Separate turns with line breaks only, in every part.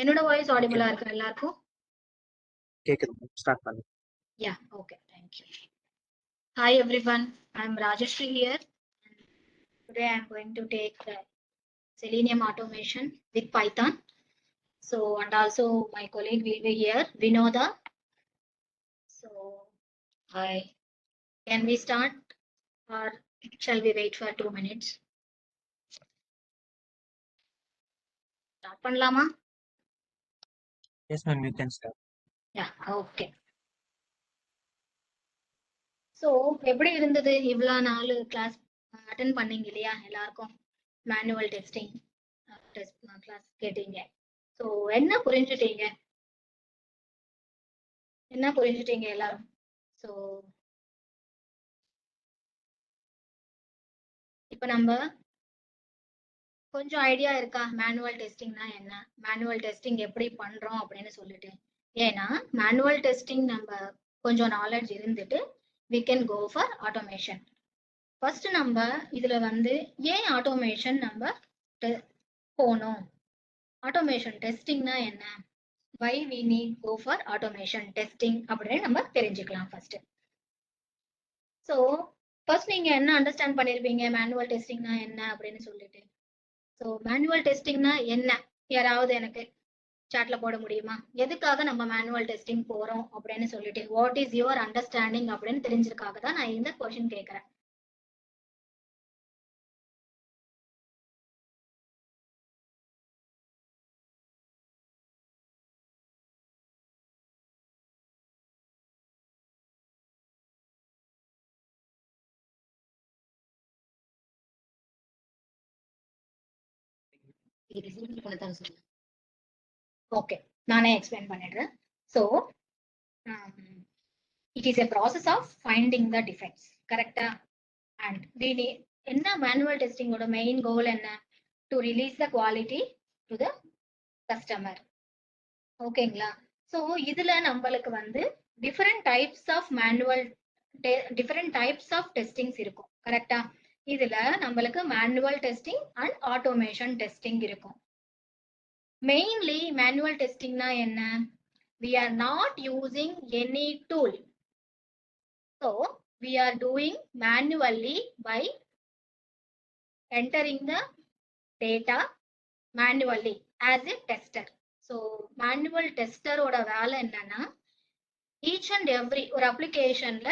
என்னோட வாய்ஸ் ஆடிபிளா
கேக்குது.
இருக்கா எல்லாருக்கும்?
கேக்குது. ஸ்டார்ட் பண்ணு.
Yeah, okay, thank you. Hi everyone, I'm Rajashri here. Today I'm going to take the Selenium automation with Python. So, and also my colleague will be here, Vinoda. So, hi. Can we start or shall we wait for 2 minutes? Start பண்ணலாமா?
Yes, ma'am, you can start.
Yeah, okay. So, எப்படி இருந்தது இவ்வளோ நாள் class attend பண்ணீங்க இல்லையா எல்லாருக்கும் manual testing class கேட்டீங்க. So என்ன புரிஞ்சுட்டீங்க எல்லாரும்? ஸோ இப்போ நம்ம கொஞ்சம் ஐடியா இருக்கா மேனுவல் டெஸ்டிங்னா என்ன, மேனுவல் டெஸ்டிங் எப்படி பண்றோம் அப்படின்னு சொல்லிட்டு? ஏன்னா மேனுவல் டெஸ்டிங் நம்ம கொஞ்சம் நாலேஜ் இருந்துட்டு we can go for automation. First நம்ம இதுல வந்து ஏன் ஆட்டோமேஷன் நம்ம போனோம், ஆட்டோமேஷன் டெஸ்டிங்னா என்ன, why we need go for automation testing அப்படின்னு நம்ம தெரிஞ்சுக்கலாம் ஃபர்ஸ்ட். ஸோ ஃபர்ஸ்ட் நீங்க என்ன அண்டர்ஸ்டாண்ட் பண்ணிருப்பீங்க மேனுவல் டெஸ்டிங்னா என்ன அப்படின்னு சொல்லிட்டு? ஸோ மேனுவல் டெஸ்டிங்னா என்ன யாராவது எனக்கு சாட்ல போட முடியுமா? எதுக்காக நம்ம மேனுவல் டெஸ்டிங் போறோம் அப்படின்னு சொல்லிட்டு வாட் இஸ் யுவர் அண்டர்ஸ்டாண்டிங் அப்படின்னு தெரிஞ்சிருக்காக தான் நான் இந்த கொஸ்டின் கேட்கறேன். ஓகே, நானே எக்ஸ்பிளைன் பண்ணிடுறேன். So it is a process of finding the defects, கரெக்டா? அண்ட் என்ன மேனுவல் டெஸ்டிங்கோட மெயின் கோல் என்ன? To release the quality to the customer. ஓகேங்களா? ஸோ இதுல நம்மளுக்கு வந்து different types of manual different types of testings இருக்கும், கரெக்டா? இதுல நம்மளுக்கு manual testing and automation testing இருக்கும். மெயின்லி மேனுவல் டெஸ்டிங்னா என்ன? we are not using any tool, so we are doing manually by entering the data manually as a tester. so manual tester ஓட வேலை என்னன்னா each and every ஒரு அப்ளிகேஷன்ல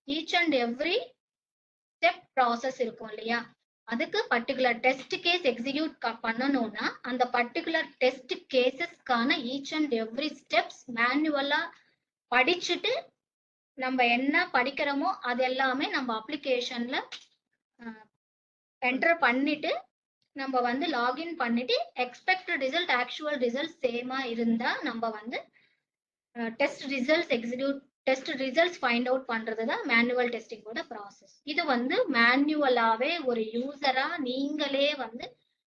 each and every step process இருக்கும் இல்லையா, அதுக்கு particular test case execute பண்ணணும்னா அந்த particular test கேசஸ்க்கான ஈச் அண்ட் எவ்ரி ஸ்டெப்ஸ் மேனுவலா படிச்சுட்டு நம்ம என்ன படிக்கிறோமோ அது எல்லாமே நம்ம அப்ளிகேஷன்ல என்டர் பண்ணிட்டு நம்ம வந்து லாகின் பண்ணிட்டு எக்ஸ்பெக்டட் ரிசல்ட் ஆக்சுவல் ரிசல்ட் சேமா இருந்தா நம்ம வந்து டெஸ்ட் ரிசல்ட்ஸ் ஃபைண்ட் அவுட் பண்றதுதான் மேனுவல் டெஸ்டிங்கோட ப்ராசஸ். இது வந்து மேனுவலாவே ஒரு யூசரா நீங்களே வந்து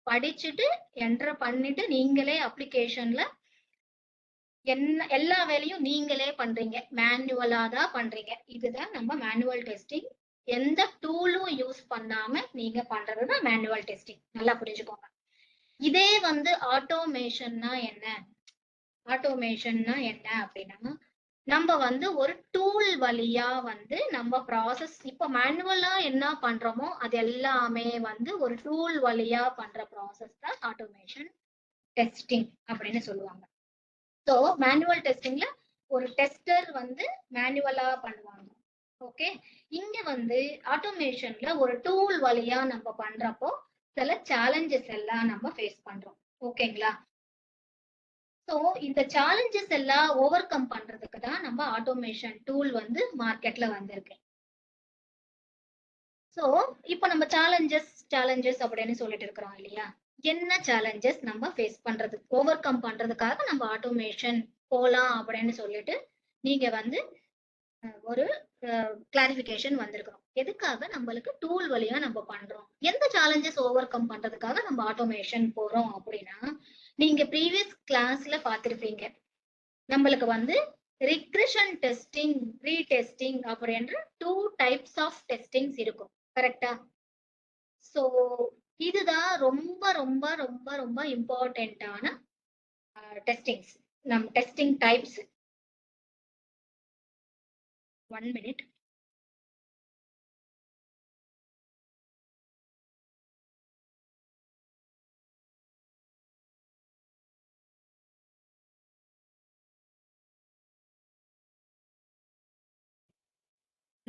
படிச்சுட்டு என்டர் பண்ணிட்டு நீங்களே அப்ளிகேஷன்ல என்ன எல்லா வேலையும் நீங்களே பண்றீங்க, மேனுவலா தான் பண்றீங்க. இதுதான் நம்ம மேனுவல் டெஸ்டிங். எந்த டூலும் யூஸ் பண்ணாம நீங்க பண்றதுதான் மேனுவல் டெஸ்டிங். நல்லா புரிஞ்சுக்கோங்க. இதே வந்து ஆட்டோமேஷன்னா என்ன? ஆட்டோமேஷன்னா என்ன அப்படின்னா நம்ம வந்து ஒரு டூல் வழியா வந்து நம்ம ப்ராசஸ் இப்போ மேனுவலா என்ன பண்றோமோ அது எல்லாமே வந்து ஒரு டூல் வழியா பண்ற ப்ராசஸ் தான் ஆட்டோமேஷன் டெஸ்டிங் அப்படின்னு சொல்லுவாங்க. ஸோ மேனுவல் டெஸ்டிங்ல ஒரு டெஸ்டர் வந்து மேனுவலா பண்ணுவாங்க. ஓகே, இங்க வந்து ஆட்டோமேஷன்ல ஒரு டூல் வழியா நம்ம பண்றப்போ சில சேலஞ்சஸ் எல்லாம் நம்ம ஃபேஸ் பண்றோம். ஓகேங்களா? ஸோ இந்த சேலஞ்சஸ் எல்லாம் ஓவர் கம் பண்றதுக்கு தான் நம்ம ஆட்டோமேஷன் டூல் வந்து மார்க்கெட்ல வந்திருக்கு. ஸோ இப்போ நம்ம சேலஞ்சஸ் அப்படின்னு சொல்லிட்டு இருக்கிறோம் இல்லையா, என்ன சேலஞ்சஸ் நம்ம ஃபேஸ் பண்றதுக்கு ஓவர் கம் பண்றதுக்காக நம்ம ஆட்டோமேஷன் போலாம் அப்படின்னு சொல்லிட்டு நீங்க வந்து ஒரு கிளாரிபிகேஷன் வந்திருக்கிறோம். எதுக்காக? நம்மளுக்கு டூல் வழியா நம்ம பண்றோம். எந்த சேலஞ்சஸ் ஓவர் கம் பண்றதுக்காக நம்ம ஆட்டோமேஷன் போறோம் அப்படின்னா, நீங்க ப்ரீவியஸ் கிளாஸ்ல பார்த்திருப்பீங்க நம்மளுக்கு வந்து ரிக்ரெஷன் டெஸ்டிங், ரீடெஸ்டிங் அப்படின்ற 2 டைப்ஸ் ஆஃப் டெஸ்டிங்ஸ் இருக்கும், கரெக்டா? ஸோ இதுதான் ரொம்ப ரொம்ப ரொம்ப ரொம்ப இம்பார்ட்டன்டான testings, testing types. 1 minute.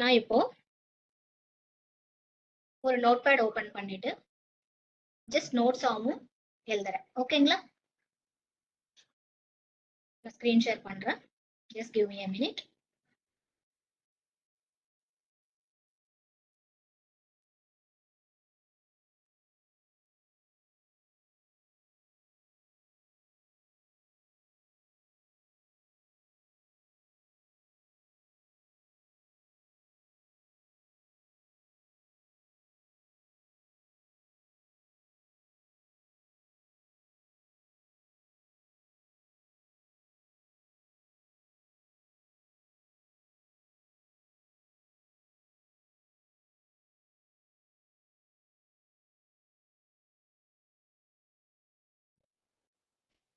நான் இப்போ ஒரு நோட்பேட் ஓபன் பண்ணிட்டு ஜஸ்ட் நோட்ஸ் ஆகும் எழுதுறேன். ஓகேங்களா? நான் ஸ்கிரீன் ஷேர் பண்றேன். Just give me a minute.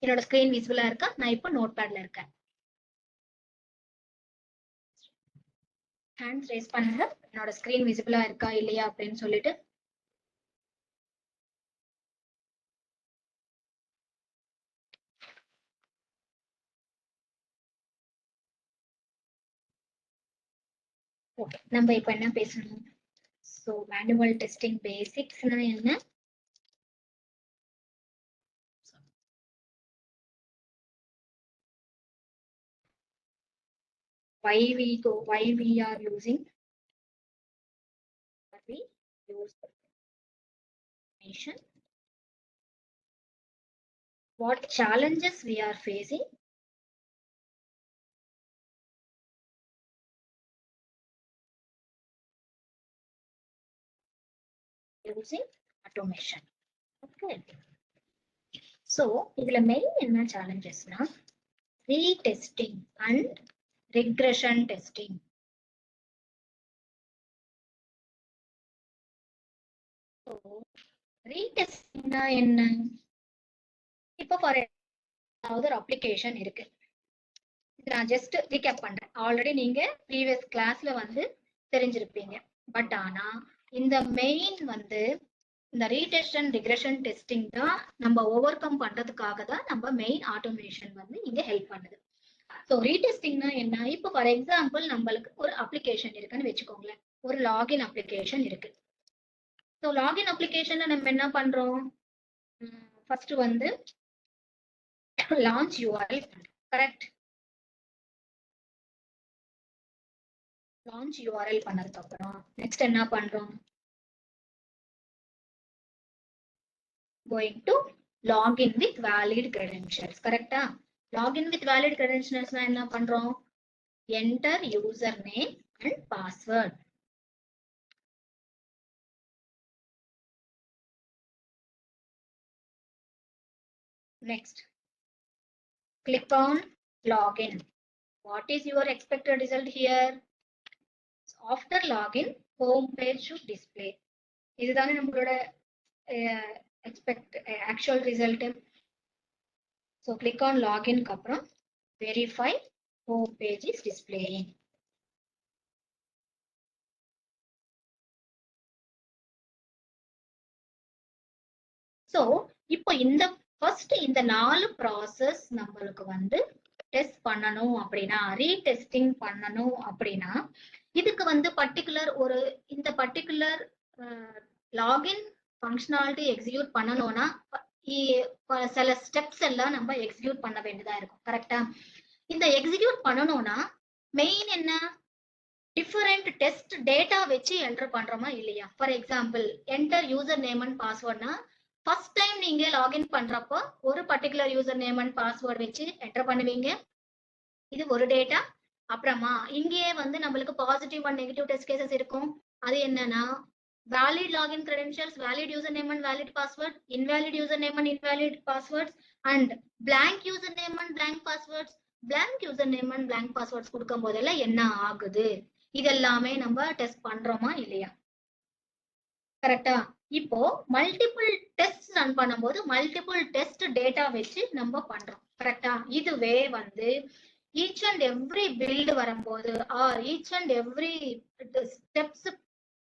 என்னோட ஸ்கிரீன் விசிபிளா இருக்கா? நான் இப்போ நோட்பேட்ல இருக்கேன். ஹேண்ட்ஸ் ரேஸ் பண்ணுங்க. என்னோட ஸ்கிரீன் விசிபிளா இருக்கா இல்லையா அப்படின்னு சொல்லிட்டு. ஓகே, நம்ம இப்போ என்ன பேசணும்? ஸோ மேனுவல் டெஸ்டிங் பேசிக்ஸ்னா என்ன? why we are using, we use automation, what challenges we are facing, using automation. Okay, so இதுல main என்ன challengesனா retesting and regression testing. So retesting னா என்ன? இப்போ ஃபார் ஏதாவது ஒரு அப்ளிகேஷன் இருக்கு. நான் ஜஸ்ட் ரீகேப் பண்றேன். ஆல்ரெடி நீங்க ப்ரீவியஸ் கிளாஸ்ல வந்து தெரிஞ்சிருப்பீங்க. பட் ஆனா இந்த மெயின் வந்து இந்த ரீடெஸ்ட் அண்ட் ரிக்ரெஷன் டெஸ்டிங் தான் நம்ம ஓவர் கம் பண்றதுக்காக தான் நம்ம மெயின் ஆட்டோமேஷன் வந்து இங்க ஹெல்ப் பண்ணுது. ஸோ ரீடெஸ்டிங்னா என்ன? இப்போ ஃபார் எக்ஸாம்பிள் நம்மளுக்கு ஒரு அப்ளிகேஷன் இருக்குன்னு வச்சுக்கோங்களேன். ஒரு லாகின் அப்ளிகேஷன் இருக்கு. ஸோ லாகின் அப்ளிகேஷன்ல நம்ம என்ன பண்றோம்? ஃபர்ஸ்ட் வந்து launch URL correct. Launch URL பண்ணதுக்கு அப்புறம் நெக்ஸ்ட் என்ன பண்றோம்? going to login with valid credentials. கரெக்டா? login with valid credentials னா என்ன பண்றோம்? enter username and password. Next, click on login. What is your expected result here? After login, home page should display. இதுதானே நம்மளோட actual result. So click on login அப்புறம் verify home page is displaying. So இப்போ இந்த first இந்த 4 process நம்மளுக்கு வந்து test பண்ணணும் அப்படின்னா, ரீடெஸ்டிங் பண்ணணும் அப்படின்னா, இதுக்கு வந்து பர்டிகுலர் ஒரு இந்த பர்டிகுலர் லாகின் ஃபங்க்ஷனாலிட்டி எக்ஸிக்யூட் பண்ணணும்னா சில ஸ்டெப்ஸ் எல்லாம் நம்ம எக்ஸிக்யூட் பண்ண வேண்டியதா இருக்கும். கரெக்டா? இந்த எக்ஸிக்யூட் பண்ணணும்னா மெயின் என்ன? டிஃபரெண்ட் டெஸ்ட் டேட்டா வச்சு என்டர் பண்றோமா இல்லையா? For example enter user name and பாஸ்வேர்ட்னா ஃபர்ஸ்ட் டைம் நீங்க லாகின் பண்றப்போ ஒரு particular user name and password வச்சு என்டர் பண்ணுவீங்க. இது ஒரு டேட்டா. அப்புறமா இங்கேயே வந்து நம்மளுக்கு positive and negative test cases இருக்கும். அது என்னன்னா valid login credentials, valid username and valid password, invalid username and invalid passwords, and blank username and blank passwords. blank username and blank passwords கொடுக்கும் போதெல்லாம் என்ன ஆகுது? இதெல்லாமே நம்ம டெஸ்ட் பண்றோமா இல்லையா? கரெக்டா? இப்போ மல்டிபிள் டெஸ்ட் ரன் பண்ணும்போது மல்டிபிள் டெஸ்ட் டேட்டா வச்சு நம்ம பண்றோம். கரெக்டா? இதுவே வந்து ஈச் அண்ட் எவ்ரி பில்டு வரும்போது or each and every steps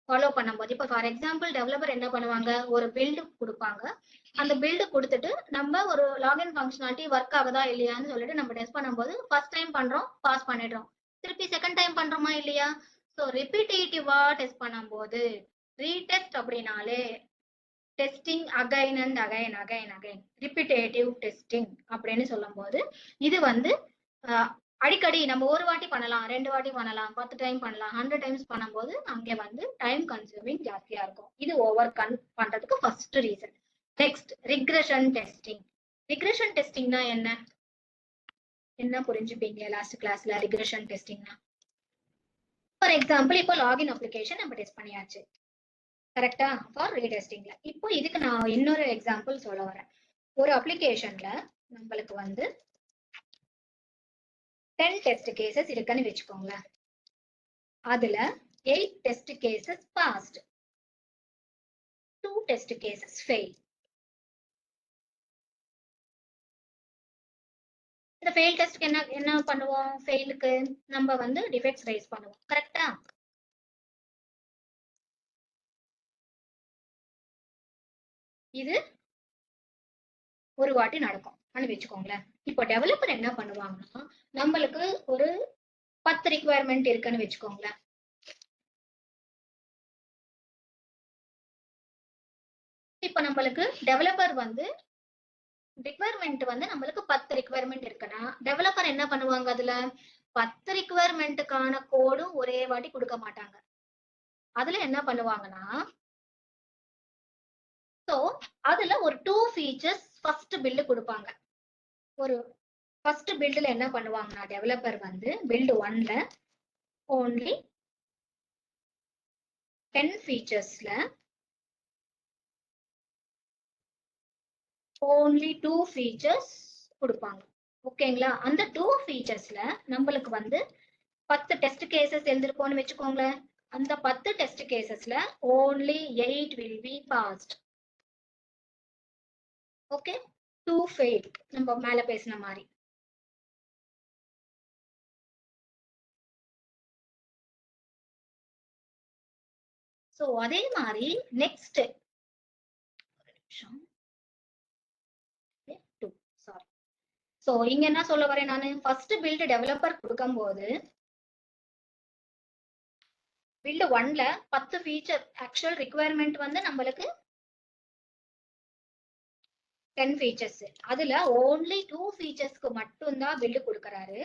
follow பண்ணும்போது, இப்போ ஃபார் எக்ஸாம்பிள் டெவலப்பர் என்ன பண்ணுவாங்க, ஒரு பில்டு கொடுப்பாங்க. அந்த பில்டு கொடுத்துட்டு நம்ம ஒரு லாகின் ஃபங்க்ஷனாலிட்டி ஒர்க் ஆகுதா இல்லையான்னு சொல்லிட்டு நம்ம டெஸ்ட் பண்ணும்போது ஃபர்ஸ்ட் டைம் பண்றோம், பாஸ் பண்ணிடுறோம். திருப்பி செகண்ட் டைம் பண்றோமா இல்லையா? ஸோ ரிப்பீட்டேட்டிவா டெஸ்ட் பண்ணும்போது ரீடெஸ்ட் அப்படின்னாலே testing again and again again again repetitive testing அப்படின்னு சொல்லும் போது இது வந்து அடிக்கடி நம்ம ஒரு வாட்டி பண்ணலாம், 2 வாட்டி பண்ணலாம், 10 டைம் பண்ணலாம், 100 டைம்ஸ் பண்ணும்போது அங்கே வந்து டைம் கன்சூமிங் ஜாஸ்தியா இருக்கும். இது ஓவர் பண்றதுக்கு first reason. Next regression testing. Regression டெஸ்டிங்னா என்ன புரிஞ்சுப்பீங்க லாஸ்ட் கிளாஸ்ல? ரிக்ரெஷன் டெஸ்டிங்னா ஃபார் எக்ஸாம்பிள் இப்போ லாகின் அப்ளிகேஷன் நம்ம டெஸ்ட் பண்ணியாச்சு, கரெக்டா? ஃபார் ரீடெஸ்டிங்ல. இப்போ இதுக்கு நான் இன்னொரு எக்ஸாம்பிள் சொல்ல வரேன். ஒரு அப்ளிகேஷன்ல நம்மளுக்கு வந்து 10 டெஸ்ட் கேசஸ் இருக்குன்னு வச்சுக்கோங்களேன். அதுல 8 test cases passed, 2 test cases fail. இந்த ஃபெயில் டெஸ்ட்க்கு என்ன பண்ணுவோம்? ஃபெயிலுக்கு நம்ம வந்து டிஃபெக்ட்ஸ் ரைஸ் பண்ணுவோம், கரெக்டா? இது ஒரு வாட்டி நடக்கும் வச்சுக்கோங்களேன். இப்போ டெவலப்பர் என்ன பண்ணுவாங்கன்னா, நம்மளுக்கு ஒரு 10 ரிக்குவயர்மெண்ட் இருக்குன்னு வச்சுக்கோங்களேன். இப்போ நம்மளுக்கு டெவலப்பர் வந்து ரிக்குவயர்மெண்ட் வந்து நம்மளுக்கு 10 ரிக்குவயர்மெண்ட் இருக்குன்னா டெவலப்பர் என்ன பண்ணுவாங்க, அதுல 10 ரிக்குவயர்மெண்ட்டுக்கான கோடும் ஒரே வாட்டி கொடுக்க மாட்டாங்க. அதுல என்ன பண்ணுவாங்கன்னா, சோ அதுல ஒரு 2 ஃபீச்சர்ஸ் ஃபர்ஸ்ட் பில்டு கொடுப்பாங்க. ஒரு ஃபர்ஸ்ட் பில்டுல என்ன பண்ணுவாங்கன்னா டெவலப்பர் வந்து பில்டு 1ல ஓன்லி 10 ஃபீச்சர்ஸ்ல ஓன்லி 2 ஃபீச்சர்ஸ் கொடுப்பாங்க. ஓகேங்களா? அந்த 2 ஃபீச்சர்ஸ்ல நம்மளுக்கு வந்து 10 டெஸ்ட் கேசஸ் எழுதிருக்கோம்னு வச்சுக்கோங்களேன். அந்த 10 டெஸ்ட் கேசஸ்ல only 8 will be passed. Okay, 2 fail. நம்ம மேல பேசின மாதிரி. சோ அதே மாதிரி நெக்ஸ்ட் சாரி. சோ இங்க என்ன சொல்ல வரேன் நானு, ஃபர்ஸ்ட் பில்ட் டெவலப்பர் கொடுக்கும்போது பில்ட் 1ல 10 ஃபீச்சர் ஆக்சுவல் ரிக்குவயர்மெண்ட் வந்து நம்மளுக்கு 10 ஃபீச்சர்ஸ். அதுல ஓன்லி 2 ஃபீச்சர்ஸ்க்கு மட்டும் தான் பில்ட் கொடுக்கறாரு.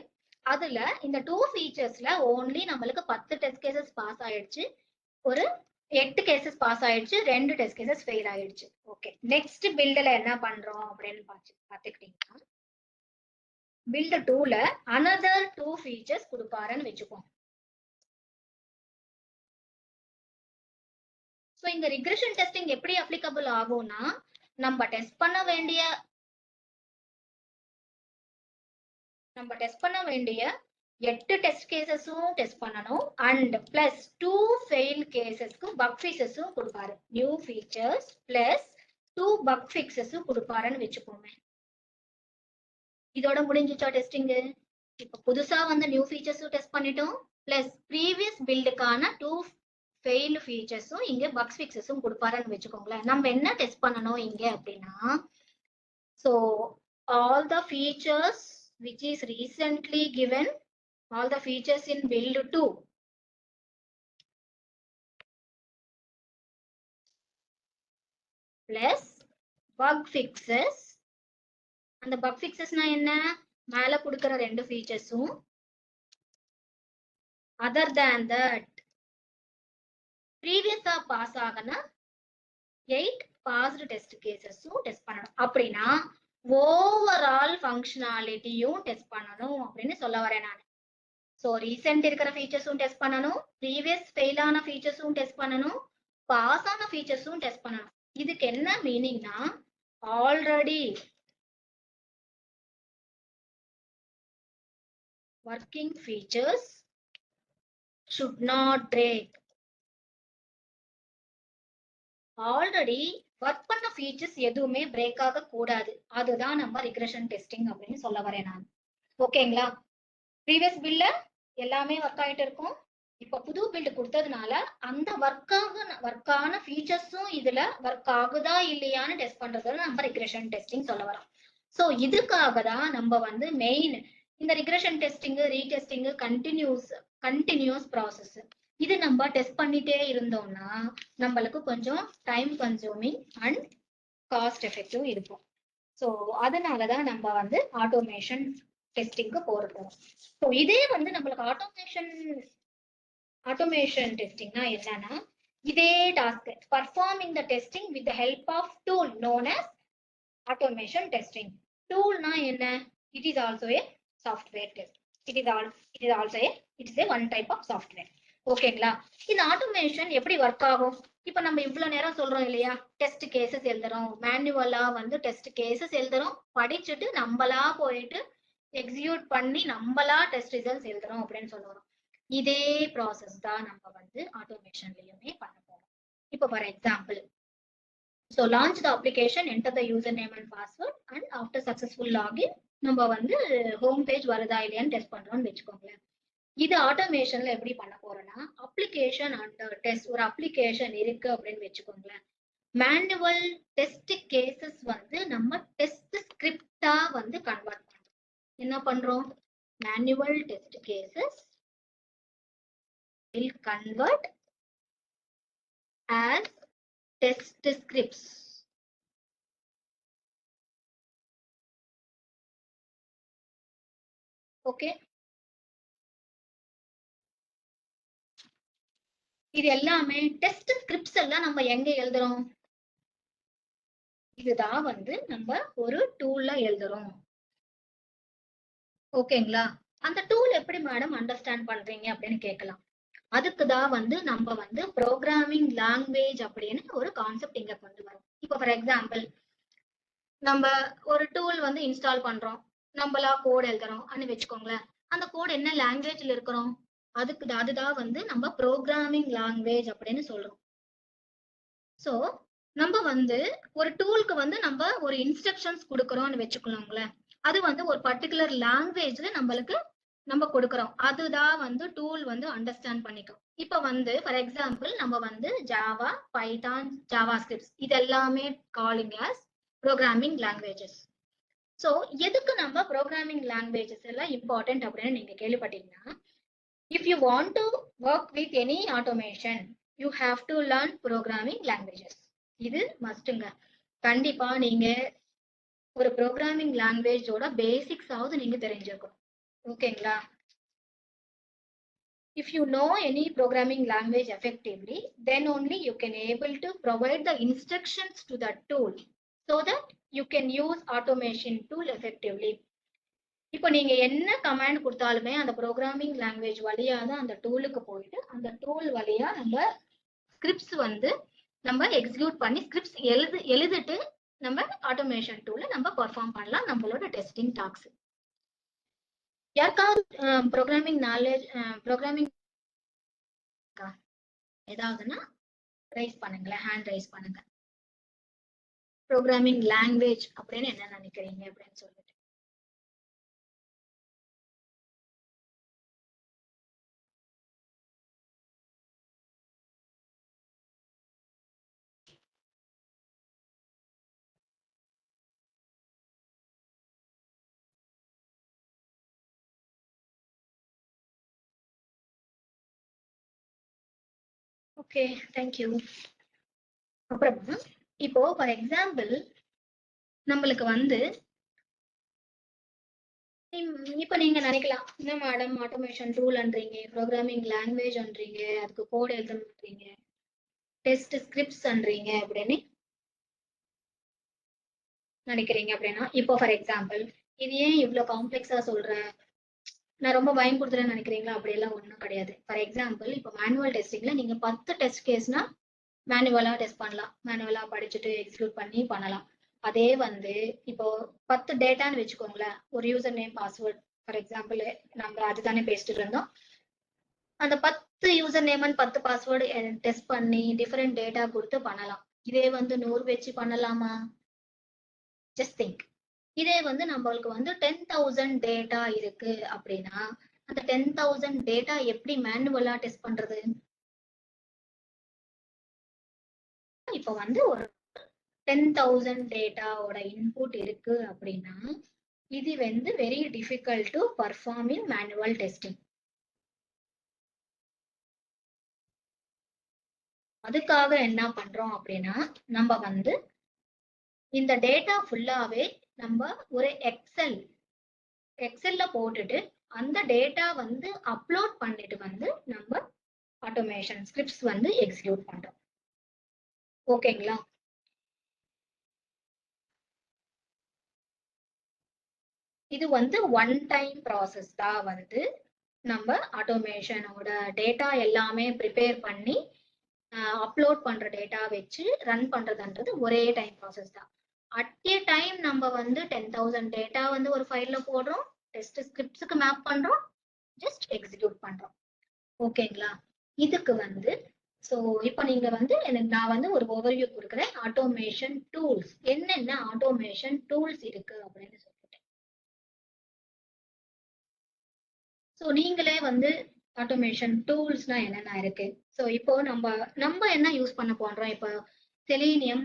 அதுல இந்த 2 ஃபீச்சர்ஸ்ல ஓன்லி நம்மளுக்கு 10 டெஸ்ட் கேசஸ் பாஸ் ஆயிடுச்சு, ஒரு 8 கேசஸ் பாஸ் ஆயிடுச்சு, 2 டெஸ்ட் கேசஸ் ஃபெயில் ஆயிடுச்சு. ஓகே, நெக்ஸ்ட் பில்ட்ல என்ன பண்றோம் அப்படின்னு பாத்துக்கிட்டீங்கன்னா, பில்ட் 2ல another 2 ஃபீச்சர்ஸ் கொடுப்பாருன்னு வச்சுக்கோங்க. சோ இந்த ரிக்ரெஷன் டெஸ்டிங் எப்படி அப்ளிகபிள் ஆகும்னா, நம்ம டெஸ்ட் பண்ண வேண்டிய 8 டெஸ்ட் கேசஸும் டெஸ்ட் பண்ணணும் அண்ட் பிளஸ் 2 ஃபெயில் கேசஸ்க்கு பக் ஃபிக்ஸஸும் கொடுப்பாரு. நியூ ஃபீச்சர்ஸ் பிளஸ் 2 பக் ஃபிக்ஸஸும் கொடுப்பாருன்னு வச்சுக்கோங்க. இதோட முடிஞ்சிச்சா டெஸ்டிங்? இப்போ புதுசா வந்து நியூ ஃபீச்சர்ஸும் டெஸ்ட் பண்ணிட்டோம், பிளஸ் ப்ரீவியஸ் பில்டுக்கான 2 ஃபெயில் ஃபீச்சர்ஸும் இங்க பக் ஃபிக்ஸஸும் கொடுப்பாருன்னு வச்சுக்கோங்களேன். நம்ம என்ன டெஸ்ட் பண்ணணும் இங்க அப்படின்னா, so all the features which is recently given, all the features in build 2 plus bug fixes. அந்த bug fixesனா என்ன? மேல கொடுக்கிற 2 ஃபீச்சர்ஸும் other than that previously pass ஆகனா 8 passed டெஸ்ட் கேசஸும் டெஸ்ட் பண்ணணும். அப்படின்னா ஓவரால் ஃபங்க்ஷனாலிட்டியும் டெஸ்ட் பண்ணணும் அப்படின்னு சொல்ல வரேன் நான். சோ ரீசெண்ட் இருக்கிற ஃபீச்சர்ஸும் டெஸ்ட் பண்ணணும், ப்ரீவியஸ் ஃபெயில் ஆன ஃபீச்சர்ஸும் டெஸ்ட் பண்ணணும், பாஸ் ஆன ஃபீச்சர்ஸும் டெஸ்ட் பண்ணணும். இதுக்கு என்ன மீனிங்னா, already working features should not break. Already work பண்ண ஃபீச்சர்ஸ் எதுவுமே பிரேக் ஆக கூடாது. அதுதான் நம்ம ரிக்ரெஷன் டெஸ்டிங் அப்படின்னு சொல்ல வரேன் நான். ஓகேங்களா? ப்ரீவியஸ் பில்ல எல்லாமே ஒர்க் ஆயிட்டு இருக்கும். இப்ப புது பில்டு கொடுத்ததுனால அந்த ஒர்க்கான ஃபீச்சர்ஸும் இதுல ஒர்க் ஆகுதா இல்லையான்னு டெஸ்ட் பண்றது நம்ம ரிக்ரெஷன் டெஸ்டிங் சொல்ல வரோம். சோ இதுக்காக தான் நம்ம வந்து மெயின் இந்த regression testing retesting continuous process. இது நம்ம டெஸ்ட் பண்ணிட்டே இருந்தோம்னா நம்மளுக்கு கொஞ்சம் time consuming and cost effective இருக்கும். ஸோ அதனாலதான் நம்ம வந்து ஆட்டோமேஷன் டெஸ்டிங்க்கு போறது. ஸோ இதே வந்து நம்மளுக்கு ஆட்டோமேஷன் டெஸ்டிங்னா என்னன்னா இதே task performing the testing with the help of tool known as automation testing. டூல்னா என்ன? It is also a software test. It is a one type of software. ஓகேங்களா? இந்த ஆட்டோமேஷன் எப்படி ஒர்க் ஆகும்? இப்ப நம்ம இவ்வளவு நேரம் சொல்றோம் இல்லையா, டெஸ்ட் கேசஸ் எழுதுறோம், மேனுவலா வந்து டெஸ்ட் கேசஸ் எழுதுறோம், படிச்சுட்டு நம்மளா போயிட்டு எக்ஸிக்யூட் பண்ணி நம்மளா டெஸ்ட் ரிசல்ட்ஸ் எழுதுறோம் அப்படின்னு சொல்லுவோம். இதே ப்ராசஸ் தான் நம்ம வந்து ஆட்டோமேஷன்லயுமே பண்ண போறோம். இப்போ for example, so launch the application, enter the username and password, and after successful login நம்ம வந்து ஹோம் பேஜ் வருதா இல்லையான்னு டெஸ்ட் பண்றோம்னு வச்சுக்கோங்களேன். இது ஆட்டோமேஷன்ல எப்படி பண்ண போறோம்னா, அப்ளிகேஷன் அண்ட் டெஸ்ட் ஒரு அப்ளிகேஷன் இருக்கு அப்படின்னு வச்சுக்கோங்களேன். மேனுவல் டெஸ்ட் கேசஸ் வந்து நம்ம டெஸ்ட் ஸ்கிரிப்டா வந்து கன்வெர்ட் பண்றோம். என்ன பண்றோம்? Manual test cases will convert as test scripts. Okay, இது எல்லாமே டெஸ்ட் ஸ்கிரிப்ட்ஸ் எல்லாம் நம்ம எங்க எழுதுறோம்? இதுதான் வந்து நம்ம ஒரு டூல்ல எழுதுறோம். ஓகேங்களா? அந்த டூல் எப்படி மேடம் அண்டர்ஸ்டாண்ட் பண்றீங்க அப்படின்னு கேட்கலாம். அதுக்குதான் வந்து நம்ம வந்து ப்ரோக்ராமிங் லாங்குவேஜ் அப்படின்னு ஒரு கான்செப்ட் இங்க கொண்டு வரோம். இப்போ ஃபார் எக்ஸாம்பிள், நம்ம ஒரு டூல் வந்து இன்ஸ்டால் பண்றோம், நம்மளா கோட் எழுதுறோம் அப்படின்னு வச்சுக்கோங்களேன். அந்த கோட் என்ன லாங்குவேஜ்ல இருக்கிறோம்? அதுதான் வந்து நம்ம ப்ரோக்ராமிங் லாங்குவேஜ் அப்படின்னு சொல்றோம். சோ நம்ம வந்து ஒரு டூலுக்கு வந்து நம்ம ஒரு இன்ஸ்ட்ரக்ஷன்ஸ் கொடுக்கறோம்னு வச்சுக்கோங்களேன். அது வந்து ஒரு பர்டிகுலர் லாங்குவேஜ்ல நம்ம கொடுக்கறோம். அதுதான் வந்து டூல் வந்து அண்டர்ஸ்டாண்ட் பண்ணிக்கும். இப்ப வந்து ஃபார் எக்ஸாம்பிள் நம்ம வந்து ஜாவா, பைத்தான், ஜாவா ஸ்கிரிப்ட்ஸ் இதெல்லாமே calling as programming languages. So எதுக்கு நம்ம ப்ரோக்ராமிங் லாங்குவேஜஸ் எல்லாம் இம்பார்ட்டன்ட் அப்படின்னு நீங்க கேள்விப்பட்டீங்கன்னா, if you want to work with any automation you have to learn programming languages. இது மஸ்ட்டுங்க. கண்டிப்பா நீங்க ஒரு ப்ரோக்ராமிங் லாங்குவேஜோட பேசிக்ஸ் ஆவது நீங்க தெரிஞ்சிருக்கணும். ஓகேங்களா? If you know any programming language effectively, then only you can able to provide the instructions to that tool so that you can use automation tool effectively. இப்போ நீங்க என்ன கமாண்ட் கொடுத்தாலுமே அந்த ப்ரோக்ராமிங் லாங்குவேஜ் வழியா தான் அந்த டூலுக்கு போயிட்டு அந்த டூல் வழியா நம்ம ஸ்கிரிப்ட்ஸ் வந்து நம்ம எக்ஸிக்யூட் பண்ணி ஸ்கிரிப்ட்ஸ் எழுதிட்டு நம்ம ஆட்டோமேஷன் டூல நம்ம பெர்ஃபார்ம் பண்ணலாம் நம்மளோட டெஸ்டிங் டாஸ்க். யாருக்காவது ப்ரோக்ராமிங் நாலேஜ் ப்ரோக்ராமிங் ஏதாவதுன்னா ரைஸ் பண்ணுங்களேன், ஹேண்ட் ரைஸ் பண்ணுங்க. ப்ரோக்ராமிங் லாங்குவேஜ் அப்படின்னு என்ன நினைக்கிறீங்க அப்படின்னு சொல்லிட்டு. Okay, thank you. அப்புறமா இப்போ ஃபார் எக்ஸாம்பிள் நம்மளுக்கு வந்து இப்ப நீங்க நினைக்கலாம், என்ன மேடம் ஆட்டோமேஷன் டூல்ன்றீங்க, ப்ரோக்ராமிங் லாங்குவேஜ்ன்றீங்க, அதுக்கு கோட் எழுதணும்ன்றீங்க, டெஸ்ட் ஸ்கிரிப்ட்ஸ்ன்றீங்க அப்படின்னு நினைக்கிறீங்க அப்படின்னா, இப்போ ஃபார் எக்ஸாம்பிள் இது ஏன் இவ்வளவு காம்ப்ளெக்ஸா சொல்றேன், நான் ரொம்ப பயம் கொடுத்துறேன்னு நினைக்கிறீங்களா? அப்படியெல்லாம் ஒன்றும் கிடையாது. ஃபார் எக்ஸாம்பிள் இப்போ மேனுவல் டெஸ்டிங்ல நீங்க 10 டெஸ்ட் கேஸ்னா மேனுவலா டெஸ்ட் பண்ணலாம், மேனுவலா படிச்சுட்டு எக்ஸிக்யூட் பண்ணி பண்ணலாம். அதே வந்து இப்போ 10 டேட்டான்னு வச்சுக்கோங்களேன், ஒரு user name password for example நம்ம அதுதானே பேசிட்டு இருந்தோம். அந்த 10 user name and 10 password test பண்ணி டிஃபரெண்ட் டேட்டா கொடுத்து பண்ணலாம். இதே வந்து 100 வச்சு பண்ணலாமா? Just think. இதே வந்து நம்மளுக்கு வந்து 10,000 டேட்டா இருக்கு அப்படின்னா அந்த 10,000 டேட்டா எப்படி மேனுவலா டெஸ்ட் பண்றது? இப்ப வந்து ஒரு 10,000 டேட்டாவோட இன்புட் இருக்கு அப்படின்னா இது வந்து very difficult to perform in manual testing. அதுக்காக என்ன பண்றோம் அப்படின்னா நம்ம வந்து இந்த டேட்டா ஃபுல்லாவே நம்ம ஒரு எக்ஸெல்ல போட்டுட்டு அந்த டேட்டா வந்து அப்லோட் பண்ணிட்டு வந்து நம்ம ஆட்டோமேஷன் ஸ்கிரிப்ட்ஸ் வந்து எக்ஸிக்யூட் பண்றோம். ஓகேங்களா? இது வந்து ஒன் டைம் ப்ராசஸ் தான் வந்து நம்ம ஆட்டோமேஷனோட டேட்டா எல்லாமே ப்ரிப்பேர் பண்ணி அப்லோட் பண்ற டேட்டா வச்சு ரன் பண்றதுன்றது ஒரே டைம் ப்ராசஸ் தான். அட் ஏ டைம் நம்ம வந்து 10,000 டேட்டா வந்து ஒரு ஃபைல்ல போடுறோம், டெஸ்ட் ஸ்கிரிப்ட்ஸ்க்கு மேப் பண்றோம், ஜஸ்ட் எக்ஸிக்யூட் பண்றோம். ஓகேங்களா? இதுக்கு வந்து ஸோ இப்போ நீங்க வந்து நான் வந்து ஒரு ஓவர்வியூ கொடுக்குறேன். ஆட்டோமேஷன் டூல்ஸ் என்னென்ன ஆட்டோமேஷன் டூல்ஸ் இருக்கு அப்படின்னு சொல்லிட்டு. ஸோ நீங்களே வந்து ஆட்டோமேஷன் டூல்ஸ்னா என்னென்ன இருக்கு. ஸோ இப்போ நம்ம என்ன யூஸ் பண்ண போறோம்? இப்போ செலீனியம்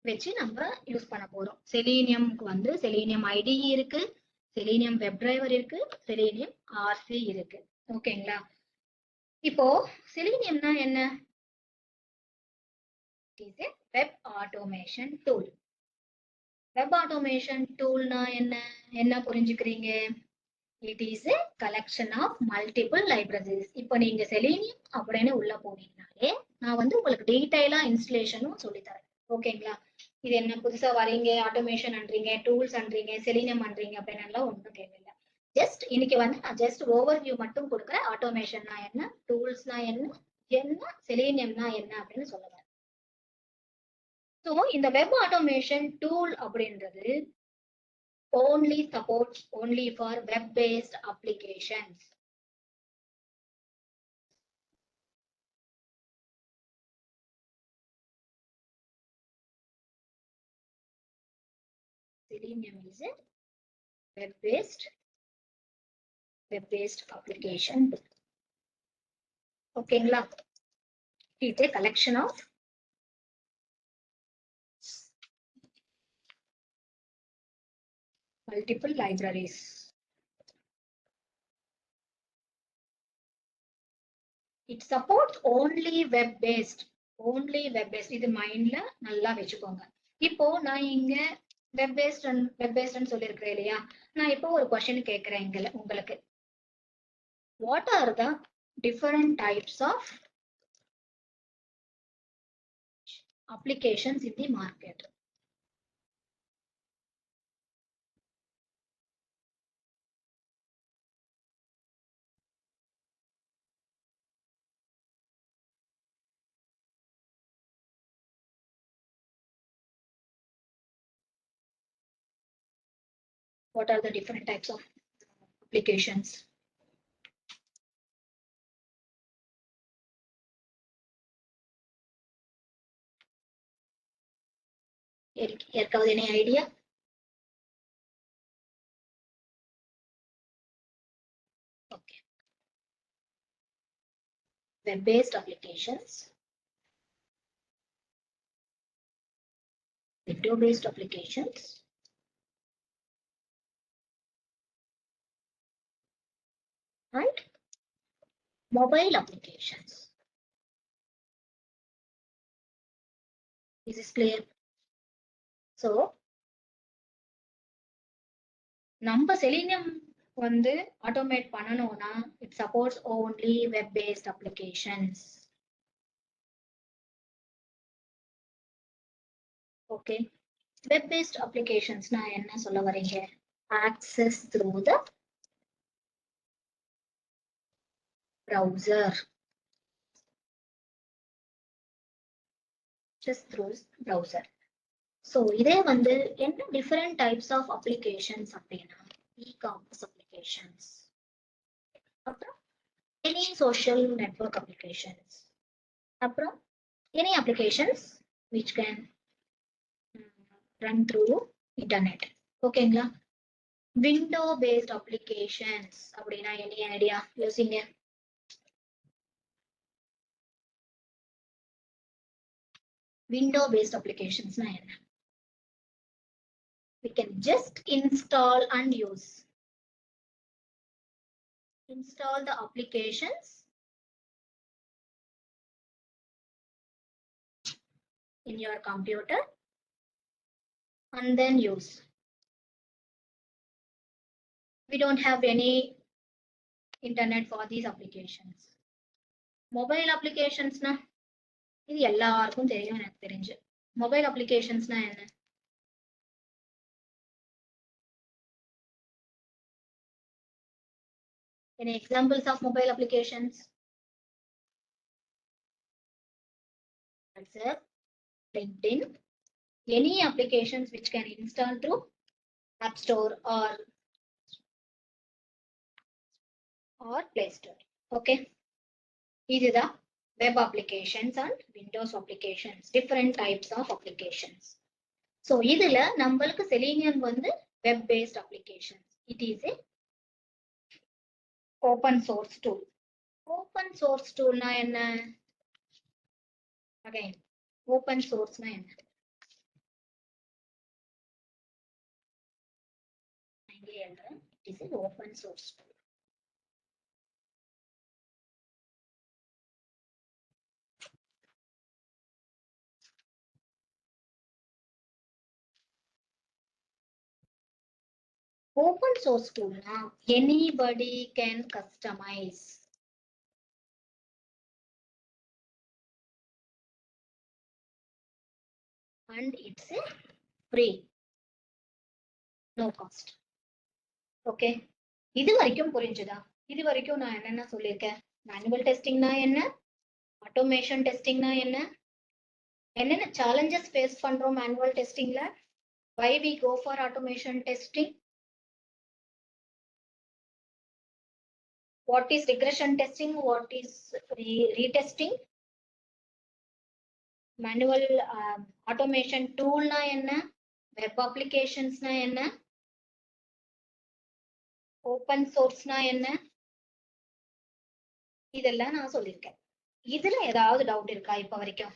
வச்சு நம்ம யூஸ் பண்ண போறோம். செலீனியம்க்கு வந்து செலீனியம் ஐடி இருக்கு, செலீனியம் வெப் டிரைவர் இருக்கு, செலீனியம் ஆர்சி இருக்கு. ஓகேங்களா? இப்போ செலீனியம்னா என்ன? Is a web automation tool. Web automation டூல்னா என்ன புரிஞ்சுக்கிறீங்க? It is a collection of multiple libraries. இப்போ நீங்க செலீனியம் அப்படின்னு உள்ள போனீங்கனாலே நான் வந்து உங்களுக்கு டீடைலா இன்ஸ்டலேஷனும் சொல்லித்தரேன். ஓகேங்களா? இது என்ன புதுசா வரீங்க, ஆட்டோமேஷன் பண்றீங்க, டூல்ஸ் பண்றீங்க, செலீனியம் பண்றீங்க அப்படின்னு ஒன்றும் தேவையில்லை. ஜஸ்ட் இன்னைக்கு வந்து நான் ஜஸ்ட் ஓவர்வியூ மட்டும் கொடுக்குறேன். ஆட்டோமேஷன்னா என்ன, டூல்ஸ்னா என்ன செலீனியம்னா என்ன அப்படின்னு சொல்லுவேன். ஸோ இந்த வெப் ஆட்டோமேஷன் டூல் அப்படின்றது only supports only for web-based applications. Selenium is a web-based application. ஓகேங்களா? It's a collection of multiple libraries. It supports only web-based. இது மைண்ட்ல நல்லா வச்சுக்கோங்க. இப்போ நான் இங்க வெப்-பேஸ்ட் சொல்லியிருக்கிறேன் இல்லையா? நான் இப்போ ஒரு கொஸ்டின் கேட்கிறேன் உங்களுக்கு. What are the different types of applications in the market? What are the different types of applications? யாருக்காவது any idea? Okay. Web-based applications, video-based applications, right? Mobile applications. Is this clear? So, நம்ம selenium வந்து automate பண்ணணும்னா it supports only web-based applications. Okay. Web-based applications na என்ன சொல்ல வரீங்க? Access through the browser. Just through browser. So இதே வந்து என்ன different types of applications அப்படின்னா e-commerce applications, அப்புறம் any social network applications, அப்புறம் any applications which can run through internet. ஓகேங்களா? window based applications அப்படின்னா any idea யோசிங்க. window based applications na enna? We can just install and use. Install the applications in your computer and then use. We don't have any internet for these applications. Mobile applications na இது எல்லாருக்கும் தெரியும் எனக்கு தெரிஞ்சு. Mobile applications na என்ன? Any examples of mobile applications? WhatsApp, LinkedIn, any applications which can install through App Store or Play Store. Okay. இதுதான் web applications and Windows applications, different types of applications. So இதுல நம்மளுக்கு Selenium வந்து web based applications. It is a open source tool. Open source tool na என்ன? Again, open source na என்ன? It is an open source tool. Open source tool na anybody can customize. And it's a free, no cost. Okay. இது வரைக்கும் புரிஞ்சுதா? இது வரைக்கும் நான் என்னென்ன சொல்லியிருக்கேன்? மேனுவல் டெஸ்டிங்னா என்ன? ஆட்டோமேஷன் டெஸ்டிங்னா என்ன? என்னென்ன challenges ஃபேஸ் பண்றோம் manual டெஸ்டிங்ல? Why we go for automation testing? What is regression testing? What is retesting? Manual automation tool na enna? Web applications na enna? Open source na enna? இதெல்லாம் நான் சொல்லியிருக்கேன். இதுல ஏதாவது டவுட் இருக்கா இப்ப வரைக்கும்?